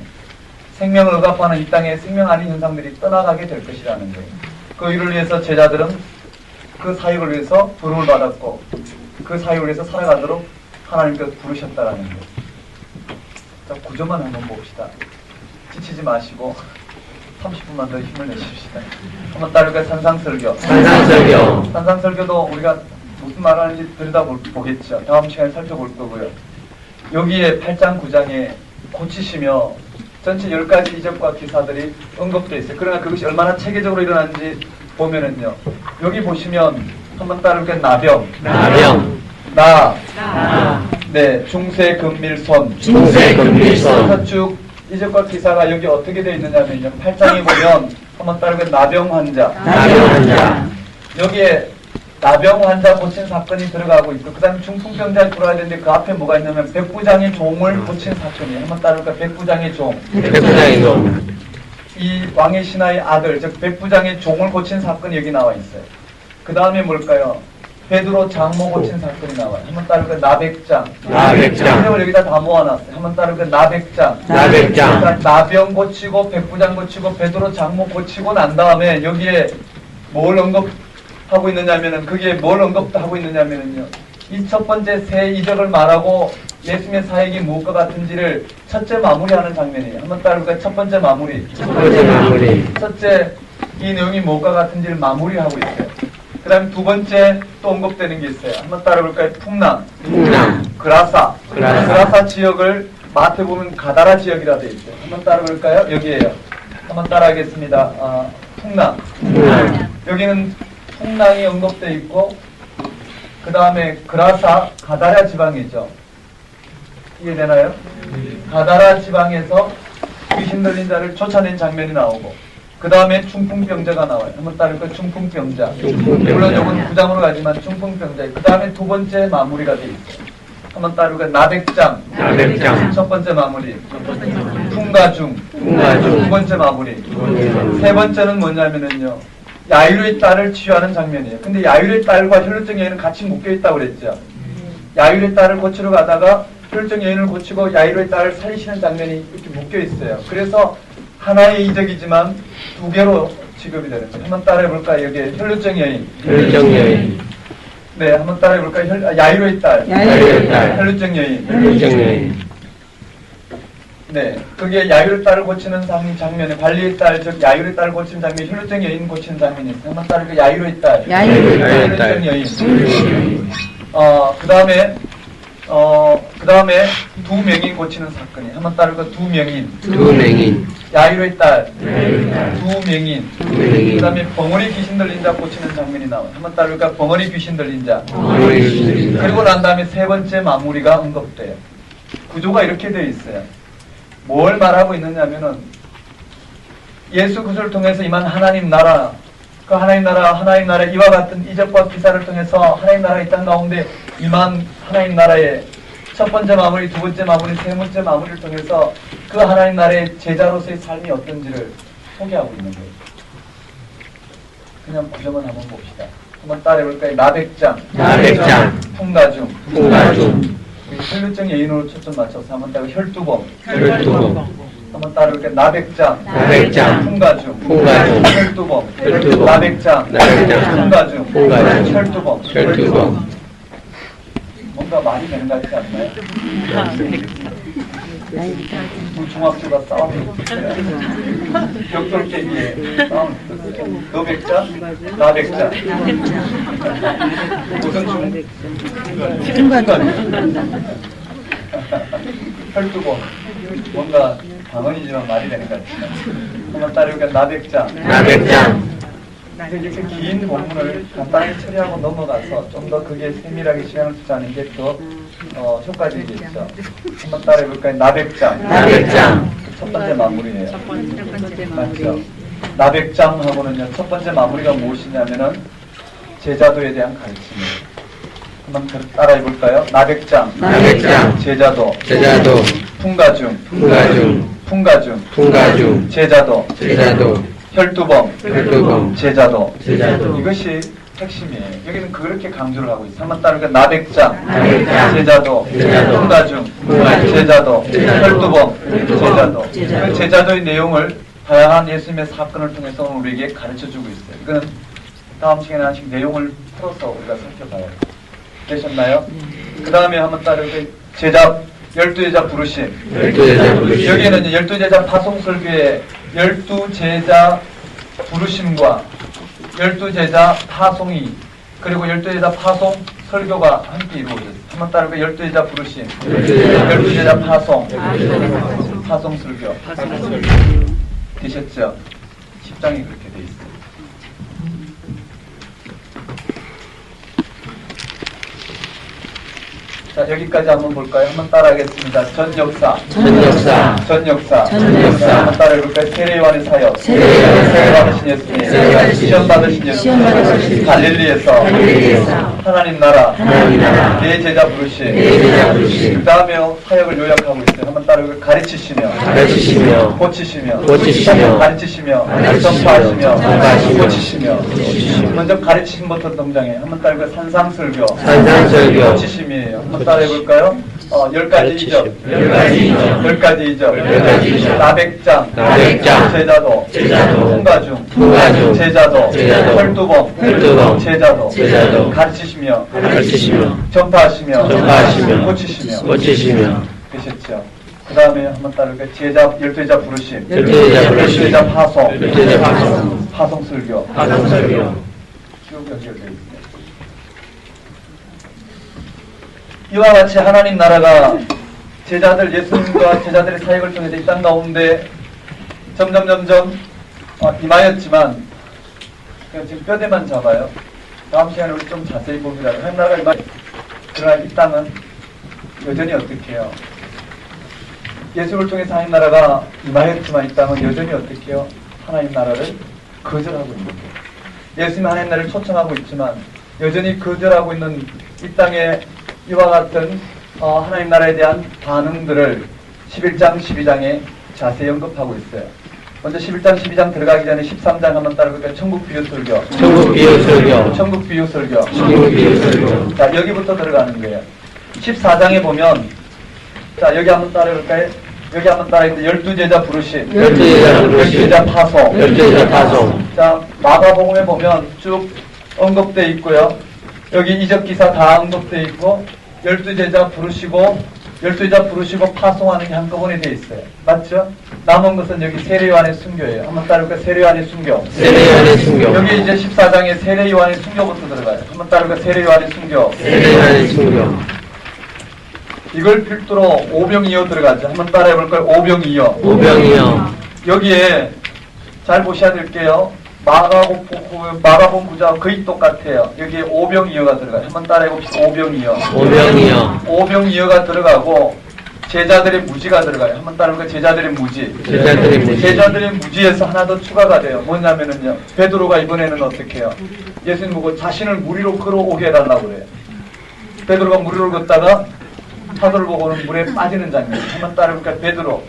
생명을 억압하는 이 땅의 생명 아닌 현상들이 떠나가게 될 것이라는 거예요. 그 일을 위해서 제자들은 그 사역을 위해서 부름을 받았고 그 사역을 위해서 살아가도록 하나님께서 부르셨다라는 거예요. 자, 구조만 한번 봅시다. 지치지 마시고 30분만 더 힘을 내십시다. 한번 따를까요? 산상설교. 산상설교, 산상설교도 우리가 무슨 말 하는지 들여다보겠죠. 다음 시간에 살펴볼 거고요. 여기에 8장 9장에 고치시며 전체 10가지 이적과 기사들이 언급되어 있어요. 그러나 그것이 얼마나 체계적으로 일어나는지 보면은요. 여기 보시면 한번 따를까요? 나병. 나병, 네, 중세 금밀손. 중세 금밀손, 쭉 이적과 기사가 여기 어떻게 되어 있느냐면요. 8장에 보면 한번 따르게 나병 환자. 나병 환자, 여기에 나병 환자 고친 사건이 들어가고 있고 그 다음에 중풍병자를 들어야 되는데 그 앞에 뭐가 있냐면 백부장의 종을 고친 사건이에요. 한번 따를까? 백부장의 종. 백부장의 종, 이 왕의 신하의 아들 즉 백부장의 종을 고친 사건이 여기 나와 있어요. 그 다음에 뭘까요? 베드로 장모 고친 사건이 나와요. 한번 따를까? 나백장. 나백장, 이름을 여기다 다 모아놨어요. 한번 따를까? 나백장. 나백장, 그러니까 나병 고치고 백부장 고치고 베드로 장모 고치고 난 다음에 여기에 뭘 언급하고 있느냐면은 그게 뭘 언급하고 있느냐면은요. 이 첫 번째 새 이적을 말하고 예수님의 사역이 무엇과 같은지를 첫째 마무리하는 장면이에요. 한번 따를까? 첫 번째 마무리. 첫 번째 마무리, 첫째 이 내용이 뭐가 같은지를 마무리하고 있어요. 그 다음에 두 번째 또 언급되는 게 있어요. 한번 따라볼까요? 풍랑, 그라사 지역을 마태복음 가다라 지역이라 되어 있어요. 한번 따라볼까요? 여기에요. 한번 따라하겠습니다. 풍랑. 여기는 풍랑이 언급되어 있고, 그 다음에 그라사 가다라 지방이죠. 이해되나요? 가다라 지방에서 귀신 들린 자를 쫓아낸 장면이 나오고, 그 다음에 중풍병자가 나와요. 한번 따를까요? 중풍병자. 물론 이건 9장으로 가지만 중풍병자. 그 다음에 두 번째 마무리가 되어 있어요. 한번 따를까요? 나백장. 첫 번째 마무리. 풍가중. 두 번째 마무리. 세 번째는 뭐냐면은요, 야유의 딸을 치유하는 장면이에요. 근데 야유의 딸과 혈루증 여인은 같이 묶여있다고 그랬죠. 야유의 딸을 고치러 가다가 혈루증 여인을 고치고 야유의 딸을 살리시는 장면이 이렇게 묶여있어요. 그래서 하나의 이적이지만 두 개로 취급이 되는 거예요. 한번 따라해볼까요? 여기에 혈루증 여인. 네, 한번 따라해볼까요? 야유의 딸. 혈루증 여인. 네, 그게 야유의 딸을 고치는 장면에 관리의 딸, 즉 야유의 딸을 고치는 장면이 혈루증 여인 고치는 장면이 있어요. 한번 따라해볼까요? 야유의 딸. 혈루증 여인. 그 다음에 두 명인 고치는 사건이. 한번 따를까? 두 명인. 야유의 딸. 두 명인. 그 다음에 벙어리 귀신 들린 자 고치는 장면이 나와요. 한번 따를까? 벙어리 귀신 들린 자. 그리고 난 다음에 세 번째 마무리가 언급돼요. 구조가 이렇게 되어 있어요. 뭘 말하고 있느냐면은 예수 그리스도를 통해서 임한 하나님 나라, 그 하나님 나라 이와 같은 이적과 기사를 통해서 하나님 나라가 이 땅 가운데 임한 하나님 나라의 첫 번째 마무리, 두 번째 마무리, 세 번째 마무리를 통해서 그 하나님 나라의 제자로서의 삶이 어떤지를 소개하고 있는 거예요. 그냥 구조만 한번 봅시다. 한번 따라해볼까요? 나백장. 풍가중. 혈루증 여인으로 초점 맞춰서 한번 따라 혈두범. 한번 따라볼까요? 나백장. 풍가중. 혈두범. 나백장. 풍가중. 혈두범. 뭔가 말이 되는 것 같지 않나요? 두 종합주가 싸움이 있어요. 격돌 깨기에 싸움이 있었어요. 너 백자? 나 백자. 무슨 중? 혈두범. 뭔가 방언이지만 말이 되는 것 같아요. 한번 따르니까 나백자. 이렇게 긴 본문을 간단히 처리하고 넘어가서 좀 더 그게 세밀하게 시간을 투자하는 게 더 효과적이겠죠. 한번 따라해볼까요? 나백장. 첫 번째 마무리예요. 맞죠? 나백장하고는요, 첫 번째 마무리가 무엇이냐면은 제자도에 대한 가르침이에요. 한번 따라해볼까요? 나백장. 제자도. 풍가중. 제자도. 혈두범. 제자도. 이것이 핵심이에요. 여기는 그렇게 강조를 하고 있어요. 한번 따르니까 나백장. 제자도. 풍가중. 제자도. 혈두범. 제자도. 그 제자도의 내용을 다양한 예수님의 사건을 통해서 우리에게 가르쳐주고 있어요. 이거는 다음 시간에 하나씩 내용을 풀어서 우리가 살펴봐요. 되셨나요? 그 다음에 한번 따르니까 제자 12제자 부르심. 여기에는 12제자 파송설교의 12제자 부르심과 12제자 파송이, 그리고 12제자 파송 설교가 함께 이루어졌어요. 한번 따르고 12제자 부르심, 12제자 파송 설교. 되셨죠? 10장이 그렇게 돼 있어요. 자, 여기까지 한번 볼까요? 한번 따라하겠습니다. 전역사. 한번 따라해볼까요? 세례요한의 사역. 세례받으신 예수님. 시험받으신 예수님. 갈릴리에서 하나님 나라. 내 제자 부르심. 그 다음에 사역을 요약하고 있어요. 한번 따라해볼까요? 가르치시며. 고치시며. 가르치시며. 전파하시며. 고치시며. 먼저 가르치심부터 등장해요. 한번 따라해볼까요? 산상설교. 고치심이에요. 한번 따라해볼까요? 10가지 이적. 10가지 이적. 나백장. 제자도. 풍가중. 제자도. 혈두범. 제자도. 가르치시며. 전파하시며. 고치시며. 되셨죠? 그 그 다음에 한번 따를까요? 열두 제자 부르심, 열두 제자 부르심, 열두 제자 파송, 열두 제자 파송, 파송설교, 쭉 연결되어 있습니다. 이와 같이 하나님 나라가 제자들, 예수님과 제자들의 사역을 통해서 이 땅 가운데 점점 임하였지만 그냥 지금 뼈대만 잡아요. 다음 시간에 우리 좀 자세히 봅니다. 하나님 나라가 그러나 이 땅은 여전히 어떻게 해요? 예수를 통해서 하나님 나라가 임하였지만 이 땅은 여전히 어떻게 해요? 하나님 나라를 거절하고 있는 거예요. 예수님은 하나님 나라를 초청하고 있지만 여전히 거절하고 있는 이 땅에 이와 같은 하나님 나라에 대한 반응들을 11장, 12장에 자세히 언급하고 있어요. 먼저 11장, 12장 들어가기 전에 13장 한번 따라볼까요? 천국 비유설교. 천국 비유설교. 자, 여기부터 들어가는 거예요. 14장에 보면, 자, 여기 한번 따라볼까요? 여기 한번 따라했는데, 12제자 부르심. 12제자 파송. 자, 마가복음에 보면 쭉 언급되어 있고요. 여기 이적기사 다 언급되어 있고, 12제자 부르시고 파송하는 게 한꺼번에 되어 있어요. 맞죠? 남은 것은 여기 세례요한의 순교예요. 한번 따라볼까요? 세례요한의 순교. 여기 이제 14장에 세례요한의 순교부터 들어가요. 한번 따라볼까요? 세례요한의 순교. 이걸 필두로 오병이어 들어가죠. 한번 따라해볼까요? 오병이어. 여기에 잘 보셔야 될게요. 마가복음 구자와 거의 똑같아요. 여기에 오병이어가 들어가요. 한번 따라해봅시다. 오병이어가 들어가고 제자들의 무지가 들어가요. 한번 따라해볼까요? 제자들의 무지에서 하나 더 추가가 돼요. 뭐냐면은요, 베드로가 이번에는 어떻게 해요? 예수님 보고 자신을 물 위로 끌어오게 해달라고 그래요. 베드로가 물 위로 걷다가 사도를 보고는 물에 빠지는 장면. 한번 따라해볼까요? 베드로.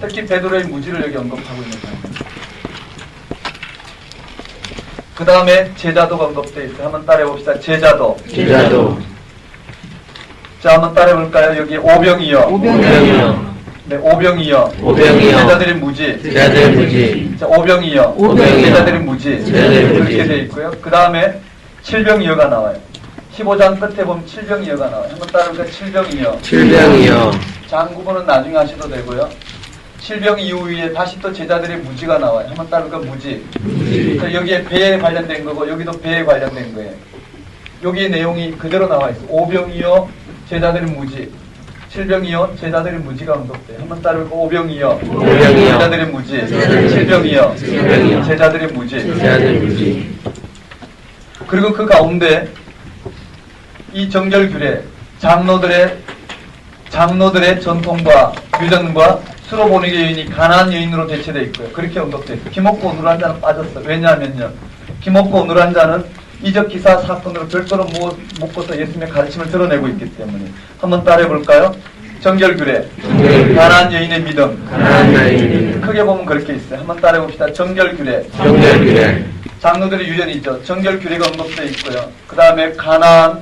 특히 베드로의 무지를 여기 언급하고 있는 장면. 그 다음에 제자도가 언급되어 있어요. 한번 따라해봅시다. 제자도. 자, 한번 따라해볼까요? 여기 오병이어. 네, 오병이어. 제자들의 무지. 자, 오병이어. 제자들의 무지. 그렇게 되어 있고요. 그 다음에 칠병이어가 나와요. 15장 끝에 보면 칠병이어가 나와요. 한번 따라해볼까요? 칠병이어. 장구분은 나중에 하셔도 되고요. 칠병 이후에 다시 또 제자들의 무지가 나와요. 한번 따라볼까요? 무지. 자, 여기에 배에 관련된 거고 여기도 배에 관련된 거예요. 여기에 내용이 그대로 나와 있어요. 오병이어 제자들의 무지. 칠병이어 제자들의 무지가 언급돼요. 한번 따라볼까요? 오병이어 제자들의 무지. 칠병이어 제자들의 무지. 그리고 그 가운데 이 정결규례 장로들의 전통과 유전과 수로 보내기 여인이 가나안 여인으로 대체되어 있고요. 그렇게 언급되어 있어요. 기먹고 오늘 한 자는 빠졌어요. 왜냐하면요, 기먹고 오늘 한 자는 이적기사 사건으로 별도로 묶어서 예수님의 가르침을 드러내고 있기 때문에. 한번 따라해볼까요? 정결규례, 가나안 여인의 믿음. 크게 보면 그렇게 있어요. 한번 따라해봅시다. 정결규례. 장로들의 유전이 있죠. 정결규례가 언급되어 있고요. 그 다음에 가나안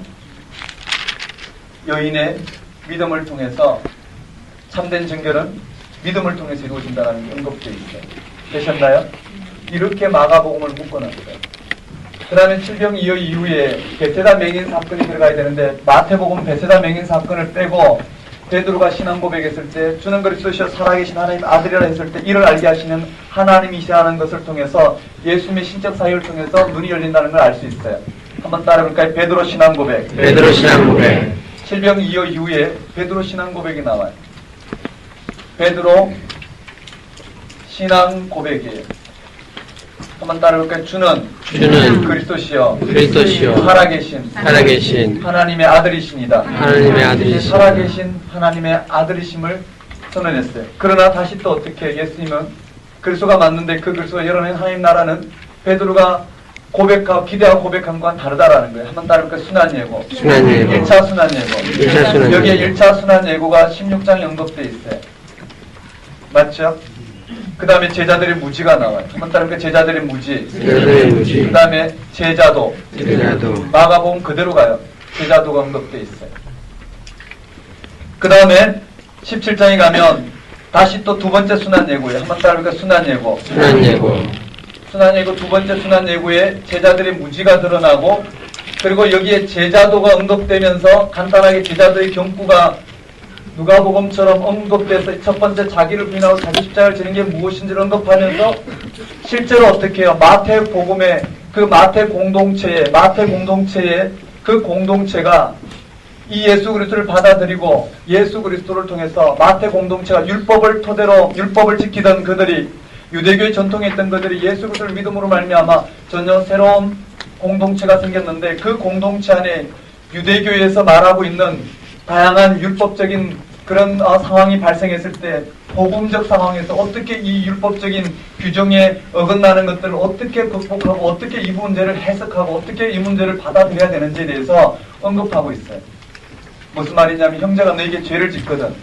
여인의 믿음을 통해서 참된 정결은 믿음을 통해서 이루어진다는 게 언급되어 있어요. 되셨나요? 이렇게 마가복음을 묶어놨어요. 그 다음에 칠병이어 이후에 베세다 맹인 사건이 들어가야 되는데 마태복음 베세다 맹인 사건을 빼고 베드로가 신앙 고백했을 때 주는 그리스도시여 살아계신 하나님 아들이라 했을 때 이를 알게 하시는 하나님이시라는 것을 통해서 예수님의 신적 사역을 통해서 눈이 열린다는 걸 알 수 있어요. 한번 따라볼까요? 베드로 신앙 고백. 칠병이어 이후에 베드로 신앙 고백이 나와요. 베드로 신앙 고백이에요. 한번 따라볼까요? 주는 그리스도시여 살아계신 하나님의 아들이십니다. 살아계신 하나님의 아들이심을 선언했어요. 그러나 다시 또 어떻게 예수님은 그리스도가 맞는데 그 그리스도가 열어낸 하나님 나라는 베드로가 고백하고 기대하고 고백한 것과는 다르다라는 거예요. 한번 따라볼까요? 순환 예고. 1차 순환 예고. 여기에 1차 순환 예고가 16장에 언급되어 있어요. 맞죠? 그 다음에 제자들의 무지가 나와요. 한번 따라볼까요? 제자들의 무지. 그 다음에 제자도. 마가복음 그대로 가요. 제자도가 언급되어 있어요. 그 다음에 17장에 가면 다시 또 두 번째 순환 예고예요. 한번 따라볼까요? 순환 예고. 두 번째 순환 예고에 제자들의 무지가 드러나고 그리고 여기에 제자도가 언급되면서 간단하게 제자도의 경구가 누가복음처럼 언급돼서 첫 번째 자기를 부인하고 자기 십자가를 지는 게 무엇인지를 언급하면서 실제로 어떻게 해요? 마태복음의 그 마태 공동체의 그 공동체가 이 예수 그리스도를 받아들이고 예수 그리스도를 통해서 마태 공동체가 율법을 토대로 율법을 지키던 그들이 유대교의 전통에 있던 그들이 예수 그리스도를 믿음으로 말미암아 전혀 새로운 공동체가 생겼는데 그 공동체 안에 유대교에서 말하고 있는 다양한 율법적인 그런 상황이 발생했을 때 복음적 상황에서 어떻게 이 율법적인 규정에 어긋나는 것들을 어떻게 극복하고 어떻게 이 문제를 해석하고 어떻게 이 문제를 받아들여야 되는지에 대해서 언급하고 있어요. 무슨 말이냐면 형제가 너에게 죄를 짓거든.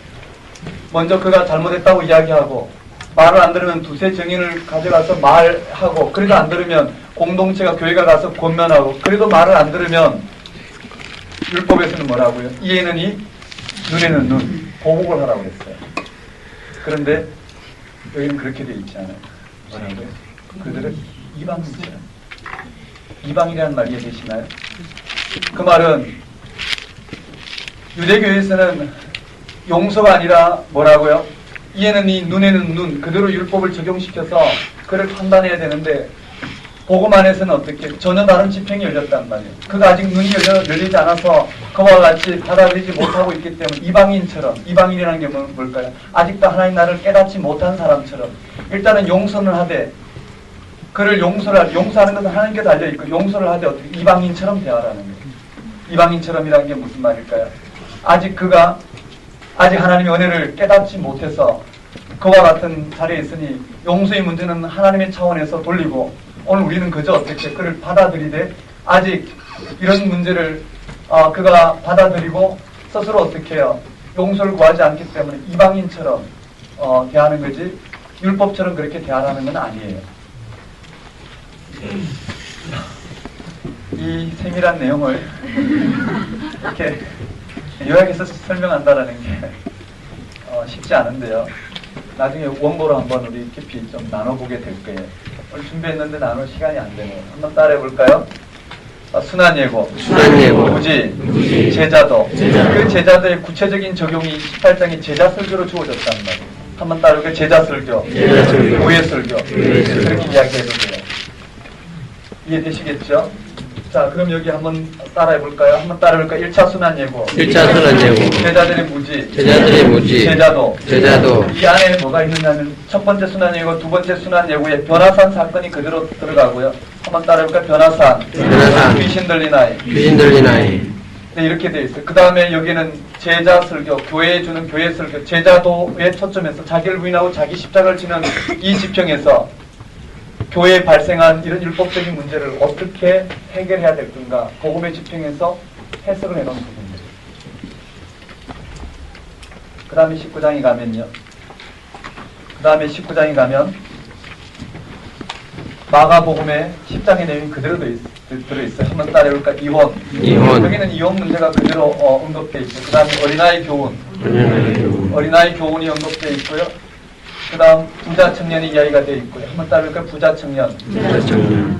먼저 그가 잘못했다고 이야기하고 말을 안 들으면 두세 증인을 가져가서 말하고 그래도 안 들으면 공동체가 교회가 가서 권면하고 그래도 말을 안 들으면 율법에서는 뭐라고요? 이에는 이, 눈에는 눈, 보복을 하라고 했어요. 그런데 여기는 그렇게 되어 있지 않아요. 뭐라고요? 그들은 이방인이잖아요. 이방이라는 말 이해되시나요? 그 말은 유대교에서는 용서가 아니라 뭐라고요? 이에는 이, 눈에는 눈, 그대로 율법을 적용시켜서 그를 판단해야 되는데 복음 안에서는 어떻게 전혀 다른 지평이 열렸단 말이에요. 그가 아직 눈이 열리지 않아서 그와 같이 받아들이지 못하고 있기 때문에 이방인처럼, 이방인이라는 게 뭘까요? 아직도 하나님 나라를 깨닫지 못한 사람처럼 일단은 용서는 하되 그를 용서하는 것은 하나님께 달려있고 용서를 하되 어떻게 이방인처럼 대하라는 거예요. 이방인처럼이라는 게 무슨 말일까요? 아직 하나님의 은혜를 깨닫지 못해서 그와 같은 자리에 있으니 용서의 문제는 하나님의 차원에서 돌리고 오늘 우리는 그저 어떻게 그를 받아들이되 아직 이런 문제를 그가 받아들이고 스스로 어떻게 해요? 용서를 구하지 않기 때문에 이방인처럼 대하는 거지 율법처럼 그렇게 대하라는 건 아니에요. 이 세밀한 내용을 이렇게 요약해서 설명한다라는 게 쉽지 않은데요. 나중에 원고로 한번 우리 깊이 좀 나눠보게 될 거예요. 오늘 준비했는데 나눌 시간이 안 되네요. 한번 따라해 볼까요? 순환예고, 무지, 제자도. 그 제자도의 구체적인 적용이 18장의 제자설교로 주어졌단 말이에요. 한번 따라해 제자설교, 교회설교. 그렇게 이야기해도 돼요. 이해되시겠죠? 자, 그럼 여기 한번 따라해 볼까요? 한번 따라해 볼까요? 1차 순환예고. 제자들의 무지. 제자도. 이 안에 뭐가 있느냐면 첫 번째 순환예고, 두 번째 순환예고에 변화산 사건이 그대로 들어가고요. 한번 따라해 볼까요? 변화산. 귀신 들리나이. 네, 이렇게 되어 있어요. 그 다음에 여기는 제자설교, 교회에 주는 교회설교, 제자도에 초점해서 자기를 부인하고 자기 십자가를 지는 이 지평에서 교회에 발생한 이런 율법적인 문제를 어떻게 해결해야 될 건가 복음의 지평에서 해석을 해놓은 부분입니다. 그 다음에 19장에 가면요. 마가복음의 10장의 내용이 그대로 들어있어요. 한번 따라해볼까? 이혼. 여기는 이혼 문제가 그대로 언급되어 있어요. 그 다음에 어린아이 교훈이 언급되어 있고요. 그 다음 부자 청년의 이야기가 되어 있고요. 한번 따라볼까요? 부자 청년.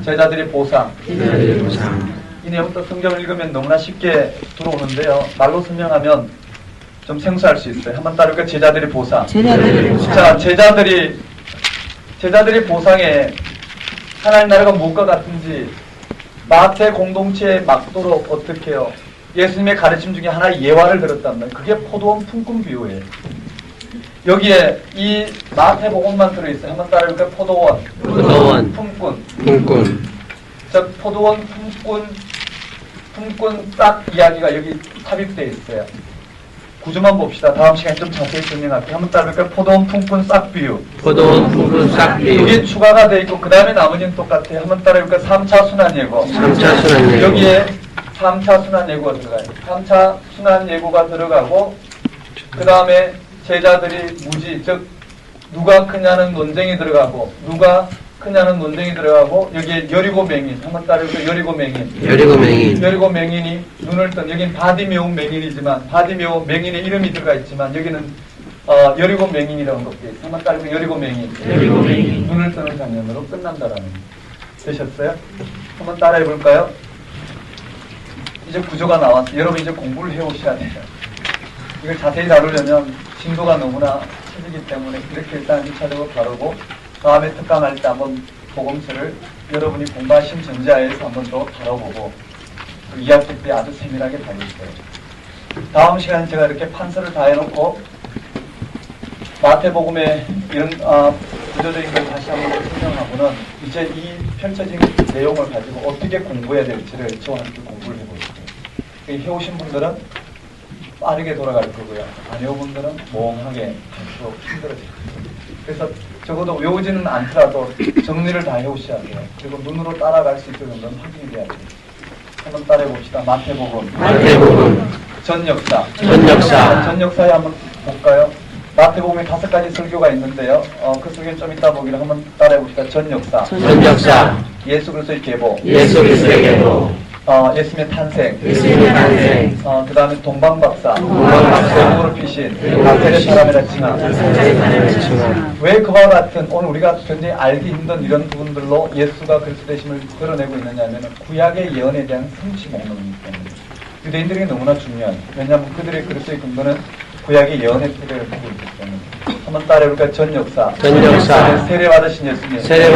제자들의 보상. 이 내용도 성경을 읽으면 너무나 쉽게 들어오는데요. 말로 설명하면 좀 생소할 수 있어요. 한번 따라볼까요? 제자들의 보상. 자, 제자들이 보상에 하나님 나라가 무엇과 같은지 마태 공동체에 맞도록 어떻게 해요? 예수님의 가르침 중에 하나의 예화를 들었단 말이에요. 그게 포도원 품꾼 비유예요. 여기에 이 마태복음만 들어있어요. 한번 따라해볼까요? 포도원 품꾼. 즉 포도원 품꾼 싹 이야기가 여기 삽입되어 있어요. 구조만 봅시다. 다음 시간에 좀 자세히 설명할게요. 한번 따라해볼까요? 포도원 품꾼 싹 비유. 이게 추가가 되어 있고 그 다음에 나머지는 똑같아요. 한번 따라해볼까요? 3차 순환예고. 여기에 3차 순환예고가 들어가요. 3차 순환예고가 들어가고 그 다음에 제자들이 무지, 즉 누가 크냐는 논쟁이 들어가고 여기에 여리고 맹인, 한번 따라해볼까요? 여리고 맹인이 눈을 뜬, 여긴 바디메오 맹인이지만 바디메오 맹인의 이름이 들어가 있지만 여기는 여리고 맹인이라고 언급되어 있어요. 한번 따라해볼까요? 여리고 맹인. 눈을 뜨는 장면으로 끝난다라는 거. 되셨어요? 한번 따라해볼까요? 이제 구조가 나왔어요. 여러분 이제 공부를 해오셔야 돼요. 이걸 자세히 다루려면 진도가 너무나 힘들기 때문에 이렇게 일단 1차적으로 다루고 다음에 특강할 때 한번 복음서를 여러분이 공부하신 전자에서 한번 더 다뤄보고 그 2학기 때 아주 세밀하게 다룰 거예요. 다음 시간에 제가 이렇게 판서를 다 해놓고 마태복음의 이런 구조적인 걸 다시 한번 설명하고는 이제 이 펼쳐진 내용을 가지고 어떻게 공부해야 될지를 저와 함께 공부를 해보실게요. 해오신 분들은 빠르게 돌아갈 거고요. 안 해온 분들은 멍하게 갈수록 힘들어질 거예요. 그래서 적어도 외우지는 않더라도 정리를 다 해오셔야 돼요. 그리고 눈으로 따라갈 수 있을 정도는 확인이 돼야 돼요. 한번 따라해 봅시다. 마태복음. 전역사에 한번 볼까요? 마태복음에 5가지 설교가 있는데요. 그 설교는 좀 이따 보기로 한번 따라해 봅시다. 전역사. 예수 그리스도의 계보. 예수님의 탄생. 그 다음에 동방박사. 동방으로 피신. 나사렛 사람이라 칭함. 왜 그와 같은 오늘 우리가 굉장히 알기 힘든 이런 부분들로 예수가 그리스도 되심을 드러내고 있느냐 하면 구약의 예언에 대한 성취 목록이기 때문에 유대인들에게 너무나 중요한, 왜냐하면 그들의 그리스도의 근거는 구약의 예언의 토대를 두고 있기 때문에. 한번 따라해볼까요? 전역사. 세례받으신 예수님. 시험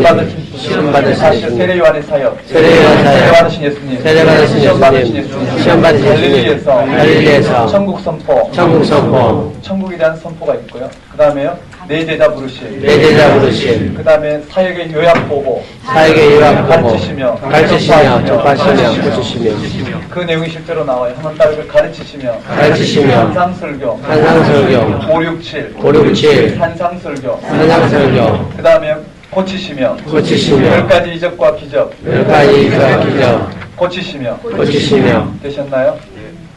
받으신 예수님. 세례 요한의 사역. 세례받으신 예수님. 시험 받으신 예수님. 갈릴리에서 천국 선포. 천국에 대한 선포가 있고요. 그 다음에요. 내 제자 부르심. 그 다음에 사역의 요약 보고. 가르치시며 전파하시며 그 내용이 실제로 나와요. 한번 따르고 가르치시며 산상설교 567 산상설교 그 다음에 고치시며 10가지 이적과 기적 고치시며 되셨나요?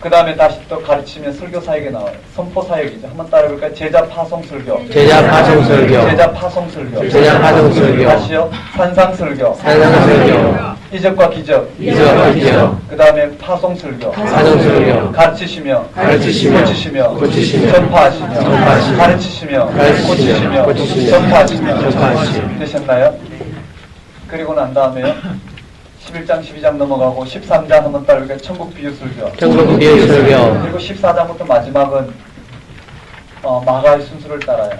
그 다음에 다시 또 가르치면 설교 사역에 나와요. 선포 사역이죠. 한번 따라해볼까요? 제자 파송 설교. 다시요. 산상 설교. 이적과 기적. 그 다음에 파송 설교. 가르치시며. 고치시며. 전파하시며. 가르치시며. 고치시며. 전파하시며. 되셨나요? 그리고 난 다음에요. 11장, 12장 넘어가고 13장 한번 따르니까 천국 비유 설교. 그리고 14장부터 마지막은 마가의 순서를 따라요.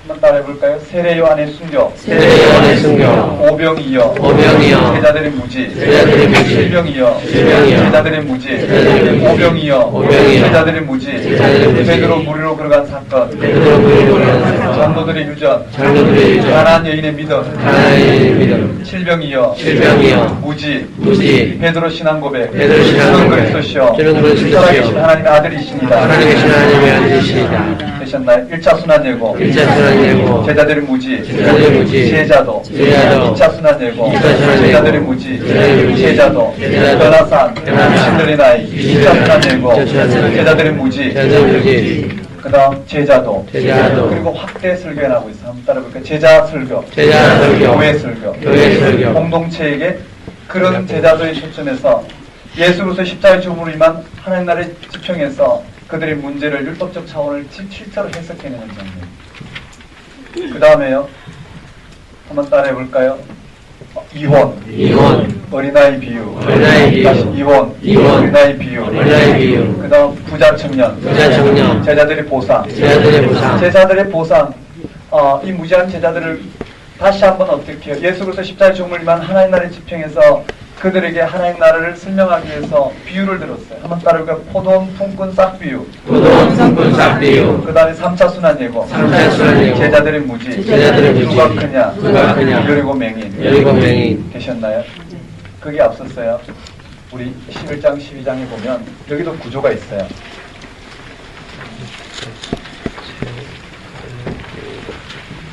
한번 따라해볼까요? 세례 요한의 순교. 오병이어. 제자들의 무지. 실병이여. 제자들의 무지. 오병이여. 제자들의 무지. 베드로 무리로 걸어간 사건. 장로들의 유전. 가나안 여인의 믿음. 실병이여. 무지. 베드로 신앙 고백. 주는 그리스도시여. 살아계신 하나님의 아들이십니다. 되셨나요? 1차 순환 예고. 제자들의 무지. 제자도. 2차 순환 예고. 제자들의 무지. 제자도. 변화산. 신들의 나이. 2차 순환 예고. 제자들의 무지. 그 다음 제자도. 그리고 확대 설교에 나오고 있어요. 한번 따라볼까요? 제자 설교. 교회 설교. 공동체에게 그런 제자도에 초점해서 예수 그리스도의 십자가의 죽음으로 임한 하나님 나라의 지평에서 그들의 문제를 율법적 차원을 실제로 해석해내는 장면. 그 다음에요. 한번 따라해볼까요? 이혼. 어린아이 비유. 다시 이혼. 어린아이 비유. 그 다음 부자 청년. 제자들의 보상. 제자들의 보상. 이 무지한 제자들을 다시 한번 어떻게 해요? 예수 그리스도 십자가의 죽음을 위한 하나님 나라의 지평에서 그들에게 하나님 나라를 설명하기 위해서 비유를 들었어요. 한번 따라볼까요? 포도원 품꾼 싹 비유. 그 다음에 3차 순환 예고. 제자들의 무지. 누가 크냐. 여리고 맹인. 되셨나요? 그게 앞섰어요. 우리 11장 12장에 보면 여기도 구조가 있어요.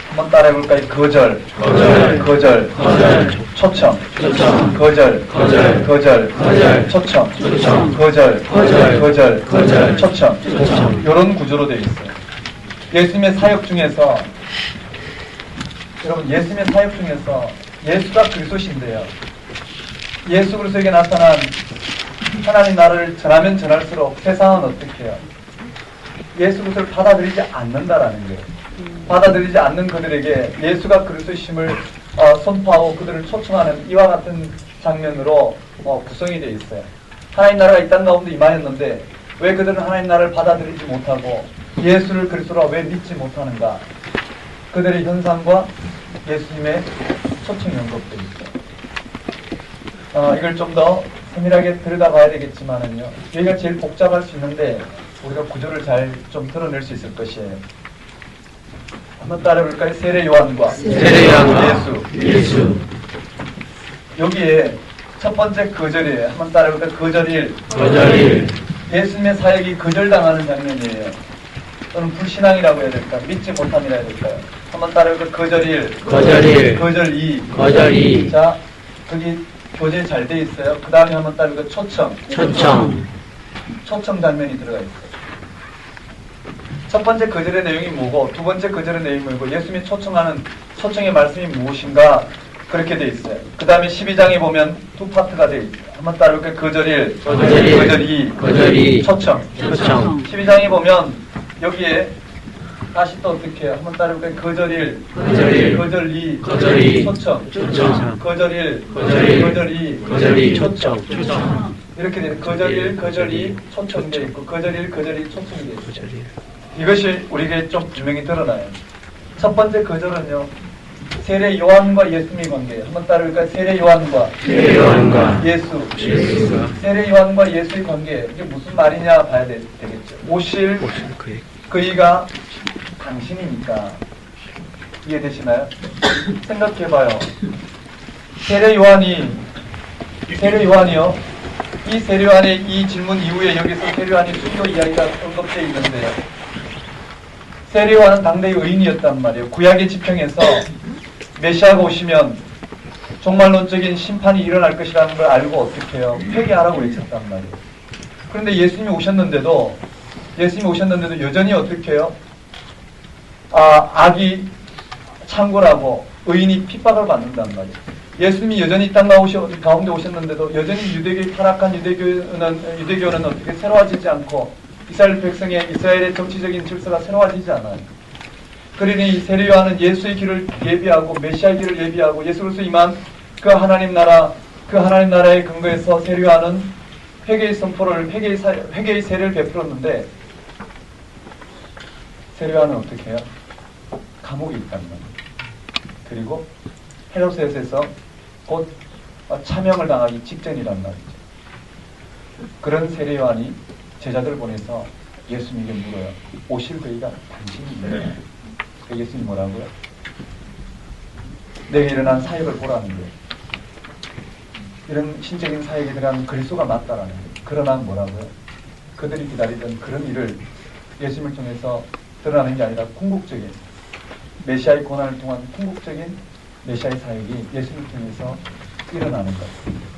한번 따라해볼까요? 거절, 초청, 거절, 초청, 초청. 이런 구조로 되어 있어요. 예수님의 사역 중에서 여러분 예수님의 사역 중에서 예수가 그리스도신데요. 예수 그리스도에게 나타난 하나님 나라를 전하면 전할수록 세상은 어떻게 해요? 예수 그리스도를 받아들이지 않는다라는 거예요. 받아들이지 않는 그들에게 예수가 그리스도심을 선포하고 그들을 초청하는 이와 같은 장면으로 구성이 되어 있어요. 하나님 나라가 이 땅 가운데 임하였는데 왜 그들은 하나님 나라를 받아들이지 못하고 예수를 그리스도라 왜 믿지 못하는가? 그들의 현상과 예수님의 초청이 언급되어 있어요. 이걸 좀 더 세밀하게 들여다봐야 되겠지만은요. 여기가 제일 복잡할 수 있는데 우리가 구조를 잘 좀 드러낼 수 있을 것이에요. 한번 따라해볼까요? 세례 요한과 예수. 여기에 첫 번째 거절이에요. 한번 따라해볼까요? 거절일. 예수님의 사역이 거절당하는 장면이에요. 또는 불신앙이라고 해야 될까요? 믿지 못함이라 해야 될까요? 한번 따라해볼까요? 거절이. 자, 거기 교재 잘 돼 있어요. 그 다음에 한번 따라해볼까요? 초청 장면이 들어가 있어요. 첫 번째 거절의 내용이 뭐고 두 번째 거절의 내용이 뭐고 예수님이 초청의 말씀이 무엇인가 그렇게 돼 있어요. 그 다음에 12장에 보면 두 파트가 돼 있어요. 한번 따라볼까요? 거절이, 초청. 12장에 보면 여기에 다시 또 어떻게 해요? 한번 따라볼까요? 거절이, 초청. 초청. 이렇게 돼요. 거절이, 초청이 되어 있고 거절이, 초청이 되어 있어요. 이것이 우리에게 좀 분명히 드러나요. 첫 번째 거절은요. 세례 요한과 예수님의 관계예요. 한번 따라볼까요? 세례 요한과 예수. 세례 요한과 예수의 관계. 이게 무슨 말이냐 봐야 되겠죠. 오실 그이가 당신이니까. 이해되시나요? 생각해봐요. 세례 요한이요. 이 세례 요한의 이 질문 이후에 여기서 세례 요한의 순교 이야기가 언급되어 있는데요. 세례 요한은 당대의 의인이었단 말이에요. 구약의 지평에서 메시아가 오시면 종말론적인 심판이 일어날 것이라는 걸 알고 어떻게 해요? 회개하라고 외쳤단 말이에요. 그런데 예수님이 오셨는데도 여전히 어떻게 해요? 악이 창궐하고 의인이 핍박을 받는단 말이에요. 예수님이 여전히 이 땅 가운데 오셨는데도 여전히 유대교의 타락한 유대교는 어떻게 새로워지지 않고 이스라엘의 정치적인 질서가 새로워지지 않아요. 그러니 세례 요한은 예수의 길을 예비하고 메시아의 길을 예비하고 예수로서 임한 그 하나님 나라의 근거에서 세례 요한은 회개의 세례를 베풀었는데 세례 요한은 어떻게 해요? 감옥에 있단 말이에요. 그리고 헤로데스에서 곧 차명을 당하기 직전이란 말이죠. 그런 세례 요한이 제자들을 보내서 예수님에게 물어요. 오실 그이가 당신이에요. 예수님 뭐라고요? 내게 일어난 사역을 보라는 거예요. 이런 신적인 사역에 들어간 그리스도가 맞다라는 거예요. 그러나 뭐라고요? 그들이 기다리던 그런 일을 예수님을 통해서 드러나는 게 아니라 궁극적인 메시아의 고난을 통한 궁극적인 메시아의 사역이 예수님을 통해서 일어나는 것.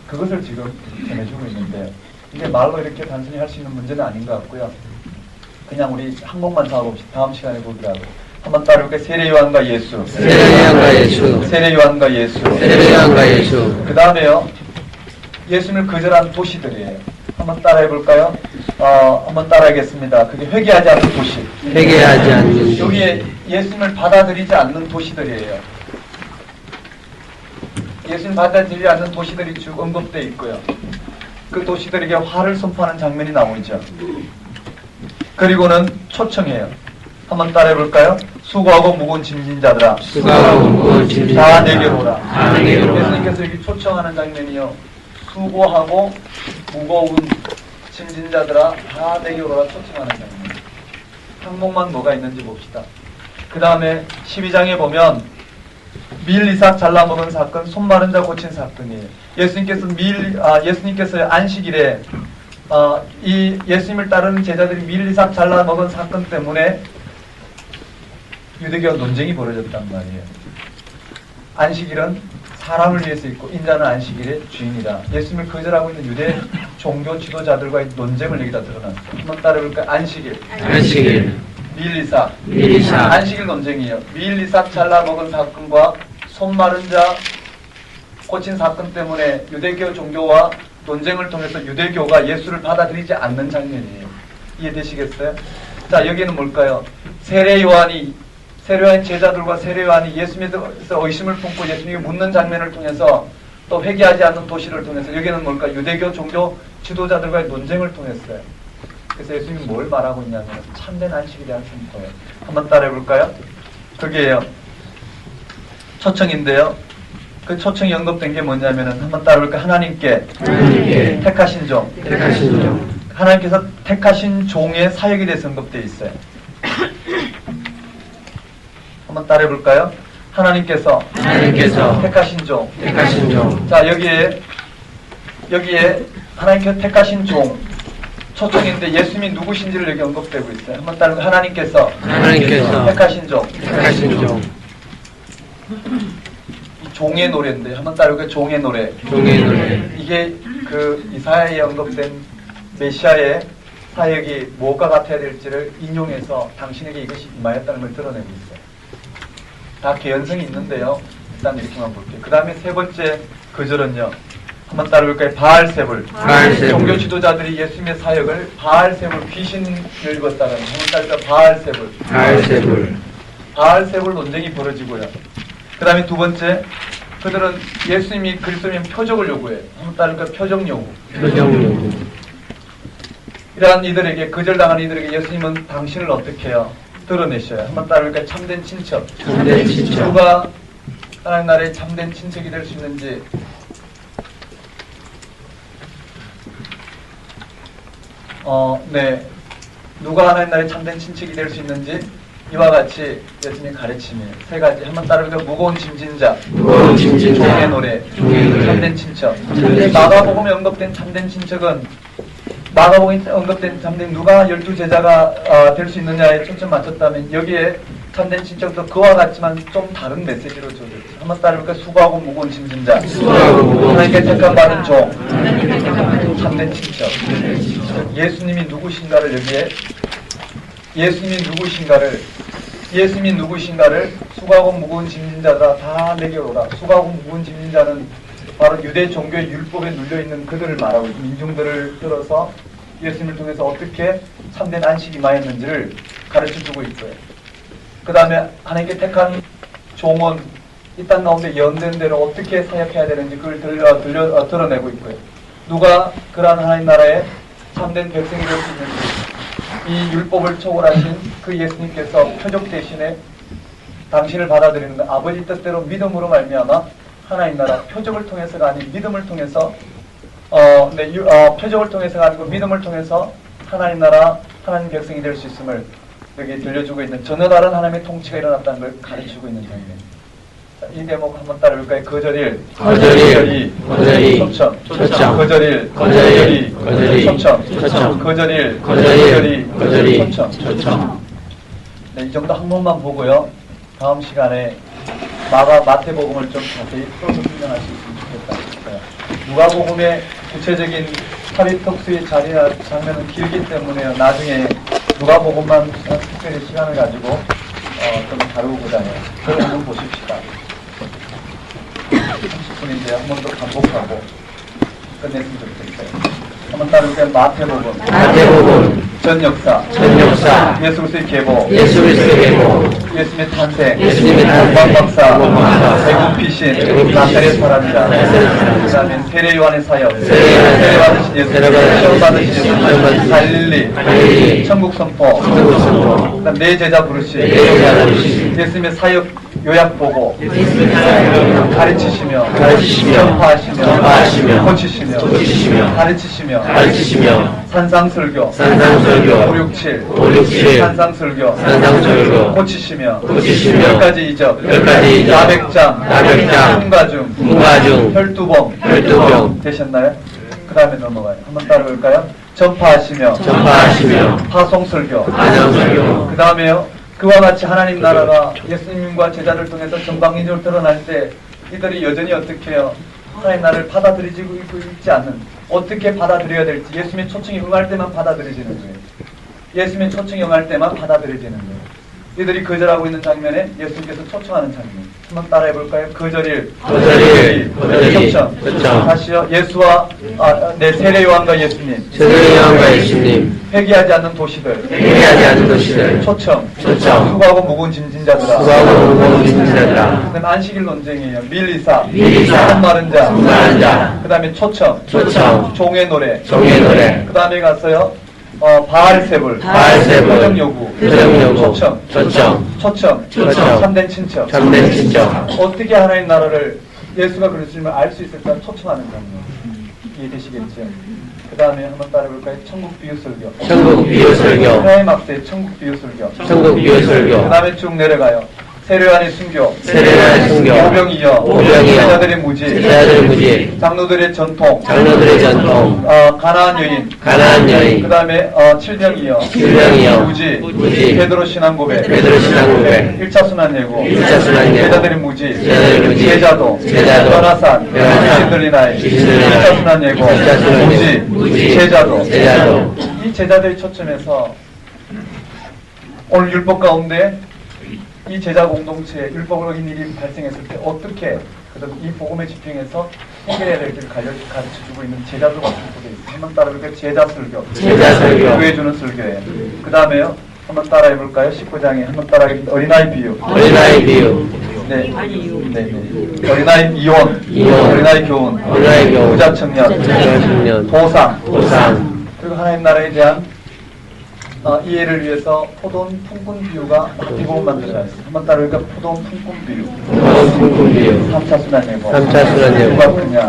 그것을 지금 전해주고 있는데 이게 말로 이렇게 단순히 할 수 있는 문제는 아닌 것 같고요. 그냥 우리 한 번만 잡아봅시다. 다음 시간에 보기라고. 한번 따라볼게요. 세례 요한과 예수. 그 다음에요. 예수님을 거절한 도시들이에요. 한번 따라해볼까요? 한번 따라하겠습니다. 그게 회개하지 않는 도시. 여기에 예수님을 받아들이지 않는 도시들이에요. 예수님을 받아들이지 않는 도시들이 쭉 언급되어 있고요. 그 도시들에게 화를 선포하는 장면이 나오죠. 그리고는 초청해요. 한번 따라해볼까요? 수고하고 무거운 짐진 자들아 다 내게로 오라. 예수님께서 여기 초청하는 장면이요. 수고하고 무거운 짐진 자들아 다 내게로 오라 초청하는 장면. 항목만 뭐가 있는지 봅시다. 그 다음에 12장에 보면 밀이삭 잘라먹은 사건, 손 마른 자 고친 사건이에요. 예수님께서 안식일에 이 예수님을 따르는 제자들이 밀이삭 잘라먹은 사건 때문에 유대교와 논쟁이 벌어졌단 말이에요. 안식일은 사람을 위해서 있고 인자는 안식일의 주인이다. 예수님을 거절하고 있는 유대 종교 지도자들과의 논쟁을 여기다 드러났어요. 한번 따라해볼까요? 안식일. 밀이삭. 안식일 논쟁이에요. 밀이삭 잘라먹은 사건과 손 마른 자 고친 사건 때문에 유대교 종교와 논쟁을 통해서 유대교가 예수를 받아들이지 않는 장면이에요. 이해되시겠어요? 자, 여기는 뭘까요? 세례 요한의 제자들과 세례 요한이 예수님에 대해서 의심을 품고 예수님에게 묻는 장면을 통해서 또 회개하지 않는 도시를 통해서 여기는 뭘까요? 유대교 종교 지도자들과의 논쟁을 통했어요. 그래서 예수님이 뭘 말하고 있냐면 참된 안식에 대한 선포예요. 한번 따라해 볼까요? 그게요. 초청인데요. 그 초청이 언급된 게 뭐냐면은 한번 따라해 볼까요? 하나님께 택하신 종. 하나님께서 택하신 종의 사역에 대해서 언급되어 있어요. 한번 따라해 볼까요? 하나님께서 택하신 종. 자, 여기에 하나님께서 택하신 종 초청인데 예수님이 누구신지를 여기 언급되고 있어요. 한번 따라해 하나님께서 택하신 종. 이 종의 노래인데 한번 따라해 종의 노래. 이게 그 이사야에 언급된 메시아의 사역이 무엇과 같아야 될지를 인용해서 당신에게 이것이 임하였다는 걸 드러내고 있어요. 다 개연성이 있는데요. 일단 이렇게만 볼게요. 그 다음에 세 번째 구절은요. 한번 따라볼까요? 바알세불. 종교 지도자들이 예수님의 사역을 바알세불, 귀신을 입었다는 한번 따라볼까요? 바알세불 논쟁이 벌어지고요. 그 다음에 두 번째, 그들은 예수님이 그리스도면 표적을 요구해요. 한번 따라볼까요? 표적 요구. 이러한 이들에게, 거절당한 이들에게 예수님은 당신을 어떻게 해요? 드러내셔요. 한번 따라볼까요? 참된 친척. 누가 하나님 나라의 참된 친척이 될 수 있는지 누가 하나님 나라의 참된 친척이 될 수 있는지 이와 같이 예수님의 가르침이 세 가지. 한번 따라볼까요? 무거운 짐진자, 종의 노래, 참된 친척. 마가복음에 언급된 참된 친척은 마가복음에 언급된 참된 누가 12제자가 될 수 있느냐에 초점 맞췄다면 여기에 참된 친척도 그와 같지만 좀 다른 메시지로 줘졌죠. 한번 따라볼까요? 수고하고 무거운 짐진자, 하나님께 택함받은 종, 참된 친척. 예수님이 누구신가를 여기에 예수님이 누구신가를 수고하고 무거운 짐진자들아 다 내게 오라. 수고하고 무거운 짐진자는 바로 유대 종교의 율법에 눌려있는 그들을 말하고 민중들을 들어서 예수님을 통해서 어떻게 참된 안식이 임하였는지를 가르쳐주고 있고요. 그 다음에 하나님께 택한 종은 이 땅 가운데 연된 대로 어떻게 사역해야 되는지 그걸 드러내고 있고요. 누가 그러한 하나님 나라의 참된 백성이 될 수 있는지 이 율법을 초월하신 그 예수님께서 표적 대신에 당신을 받아들이는 아버지 뜻대로 믿음으로 말미암아 하나님 나라 표적을 통해서가 아닌 믿음을 통해서 표적을 통해서가 아니고 믿음을 통해서 하나님 나라 하나님 백성이 될 수 있음을 여기 들려주고 있는 전혀 다른 하나님의 통치가 일어났다는 걸 가르치고 있는 장면. 이 대목 한번 따라볼까요? 거절일, 초청, 거절일, 초청, 거절일, 초청. 네, 이 정도 한 번만 보고요. 다음 시간에 마태복음을 좀 자세히 풀어서 설명할 수 있으면 좋겠다 싶어요. 누가복음의 구체적인 삽입 특수의 자리나 장면은 길기 때문에요. 나중에 누가복음만 특별히 시간을 가지고 좀 다루고자 해요. 그걸 한번 보십시다. 30분인데 한 번 더 반복하고 끝냈으면 좋겠어요. 한번 따를게요. 마태복음 전 역사 예수 그리스도의 계보 예수님의 탄생 무한박사 배군 피신 나사렛 사람이다. 그 다음에 세례 요한의 사역 세례 받으신 예수 시험 받으신 예수 갈릴리 천국 선포 그 다음 내 제자 부르심 예수님의 사역 요약 보고 가르치시며 전파하시며 고치시며 가르치시며 산상설교 567 산상설교 고치시며 10가지 이적 나백장 문가중 혈두봉 되셨나요? 그 다음에 넘어가요. 한번 따라볼까요? 전파하시며 파송설교 그 다음에요. 그와 같이 하나님 나라가 예수님과 제자를 통해서 전방위적으로 드러날 때 이들이 여전히 어떻게 해요? 하나님 나라를 받아들이고 있지 않는 어떻게 받아들여야 될지 예수님의 초청이 응할 때만 받아들여지는 거예요. 예수님의 초청이 응할 때만 받아들여지는 거예요. 이들이 거절하고 있는 장면에 예수님께서 초청하는 장면. 한번 따라해 볼까요? 거절일, 초청. 다시요. 예수와 세례 요한과 예수님. 회개하지 않는 도시들. 초청. 수고하고 무거운 짐진자들아. 그다음 안식일 논쟁이에요. 밀리사. 한마른 자. 그다음에 초청. 종의 노래. 그다음에 가서요. 바알세불, 표정요구, 초청, 참된 친척. 어떻게 하나님 나라를 예수가 그랬으면 알 수 있을까? 초청하는 거예요. 이해되시겠죠? 그 다음에 한번 따라해볼까요? 천국 비유설교. 하나님 앞에 천국 비유설교. 그 다음에 쭉 내려가요. 세례요한의 순교, 오병이어, 제자들의 무지, 장로들의 전통, 가나안 여인, 그 다음에 칠병이어, 무지, 베드로 신앙 고백, 1차 순환 예고, 제자들의 무지, 제자도, 변화산, 귀신들리나이, 2차 순환 예고, 무지, 제자도. 이 제자들의 초점에서 오늘 율법 가운데 이 제자 공동체에 율법을 어긴 일이 발생했을 때 어떻게 이 복음의 집행에서 해결해야 될 길을 가르쳐주고 있는 제자들 같은 곳에 있어요. 한번 따라해볼까요? 제자설교. 구해주는 설교예요. 그 다음에요. 한번 따라해볼까요? 19장에 한번 따라해볼까요? 어린아이 비유. 네. 어린아이 이혼. 어린아이 교훈. 부자 청년. 보상. 그리고 하나님 나라에 대한 이해를 위해서 포도원 품꾼 비유가 마태복음 만들어져 있습니다. 한번 따라해볼까? 포도원 품꾼 비유. 3차 순환 예고.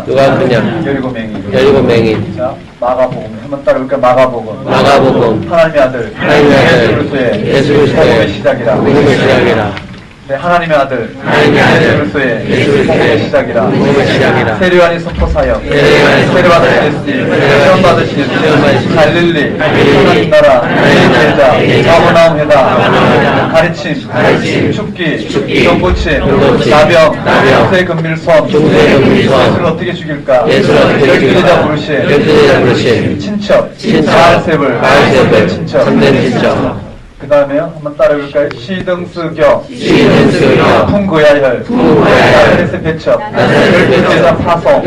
누가 크냐? 여리고 맹인. 자, 마가복음. 한번 따라해볼까? 마가복음. 하나님의 아들. 예수 그리스도의 시작이라. 네, 하나님의 아들. 예수 그리스도의 복음의 시작이라. 세례요한의 선포 사역. 세례받으신 예수님. 시험 받으신 예수님. 갈릴리. 하나님 나라. 제자. 가버나움 회당. 가르침. 죽기. 병고침. 나병. 새 금밀손. 예수를 어떻게 죽일까? 열두 제자 부르심. 친척. 바알세불. 친척. 그 다음에요. 한번 따라해볼까요? 시등스교. 풍구야혈. 나사렛의 배척. 열두 제자 파송.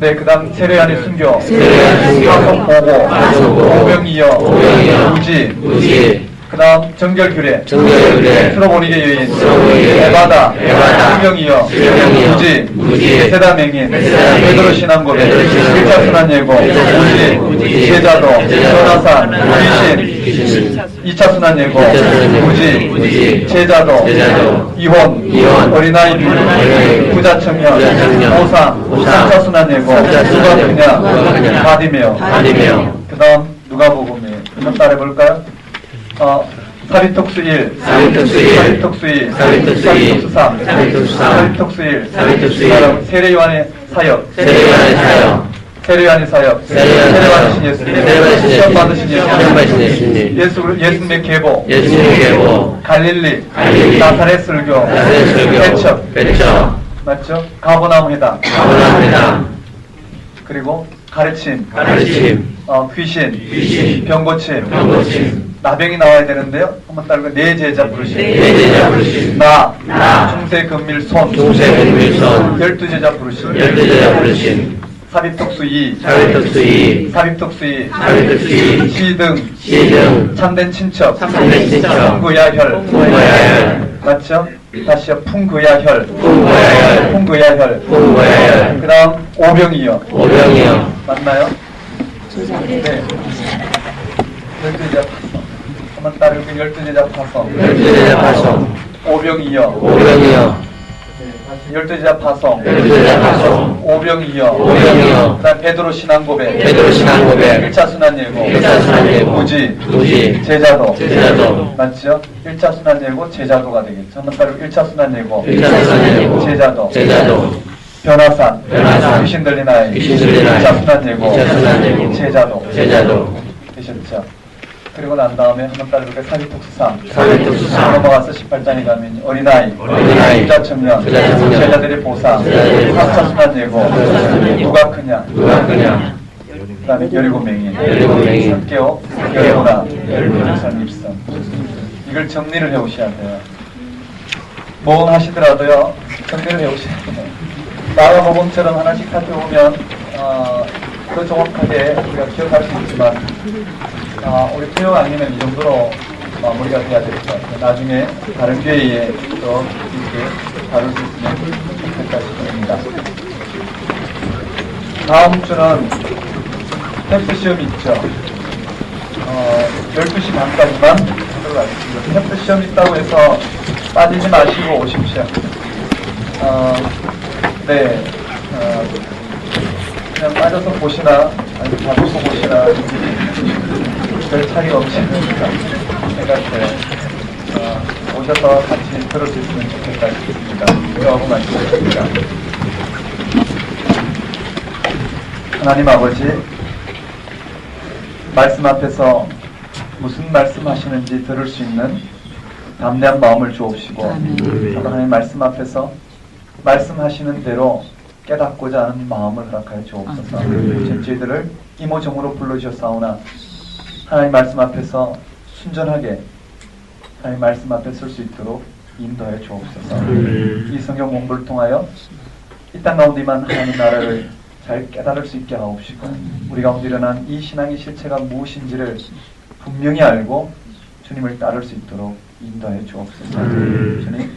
네, 그 다음 세례요한의 순교. 파송 보고. 오병이어. 무지. 그 다음 정결규례. 스로보니게 여인. 에바다. 신경이여. 무지. 세다맹인. 베드로 신앙 고백. 1차 순환 예고. 무지. 제자도. 변화산. 귀신. 2차 순환 예고. 무지. 제자도. 이혼. 어린아이 비유. 부자 청년. 보상. 3차 순환 예고. 누가 크냐? 바디메오. 그 다음 누가복음이에요. 한번 따라해볼까요? 사리톡수 1, 사리톡수 2, 사리톡수 3, 사리톡수 1, 세례요한의 사역, 세례받으신 예수님, 시험 받으신 예수님, 예수님의 계보, 갈릴리, 나사렛 설교, 배척, 맞죠? 가버나움 회당, 그리고 가르침, 귀신, 병고침, 나병이 나와야 되는데요. 한번 따르고 네 제자 부르심. 나 중세 금밀 손. 열두 제자 부르심. 삽입독수 2. 시등. 참된 친척. 풍구야혈. 맞죠? 다시요. 풍구야혈. 그 다음 오병이요. 맞나요? 네. 열두 제자 파송. 한번 따르고 열두 제자 파송. 오병이요. 열두 제자 파송. 오병이요. 그 다음 베드로 신앙 고백. 1차 순환 예고. 무지. 제자도. 맞죠? 1차 순환 예고 제자도가 되겠죠. 한번 따르고 1차 순환 예고. 제자도. 변화산. 귀신 들린 아이. 2차 순환 예고. 제자도. 되셨죠? 그리고 난 다음에 한번 따라볼까요? 사리톡수 3. 넘어가서 18장에 가면 어린아이. 부자 청년. 제자들의 보상. 4차 순환 예고. 누가 크냐? 그 다음에 여리고 맹인. 성교, 여리고나, 설립성. 이걸 정리를 해오셔야 돼요. 뭐 하시더라도요, 정리를 해오셔야 돼요. 마가복음처럼 하나씩 살펴보면, 더 정확하게 우리가 기억할 수 있지만, 우리 토요 아니면 이 정도로 마무리가 돼야 될 것 같아요. 나중에 다른 교회에 또 이렇게 다룰 수 있으면 좋겠다 싶습니다. 다음 주는 텍스트 시험이 있죠. 12시 반까지만 하도록 하겠습니다. 햄프 시험 있다고 해서 빠지지 마시고 오십시오. 네. 그냥 빠져서 보시나, 아니면 다 보고 보시나, 별 차이가 없으니까 생각해요. 오셔서 같이 들을 수 있으면 좋겠다 싶습니다. 이거하고 말씀드립니다. 하나님 아버지, 말씀 앞에서 무슨 말씀하시는지 들을 수 있는 담대한 마음을 주옵시고, 하나님 말씀 앞에서 말씀하시는 대로 깨닫고자 하는 마음을 허락하여 주옵소서. 저희들을 이모정으로 불러주셨사오나 하나님 말씀 앞에서 순전하게 하나님 말씀 앞에 설 수 있도록 인도하여 주옵소서. 이 성경 공부를 통하여 이 땅 가운데만 하나님 나라를 잘 깨달을 수 있게 하옵시고, 우리 가운데 일어난 이 신앙의 실체가 무엇인지를 분명히 알고 주님을 따를 수 있도록 인도하여 주옵소서. 주님,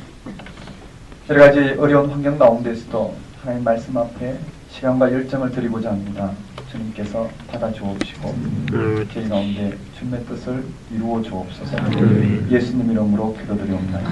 여러 가지 어려운 환경 가운데서도 하나님 말씀 앞에 시간과 열정을 드리고자 합니다. 주님께서 받아 주옵시고 저희 가운데 주님의 뜻을 이루어 주옵소서. 예수님 이름으로 기도드리옵나이다.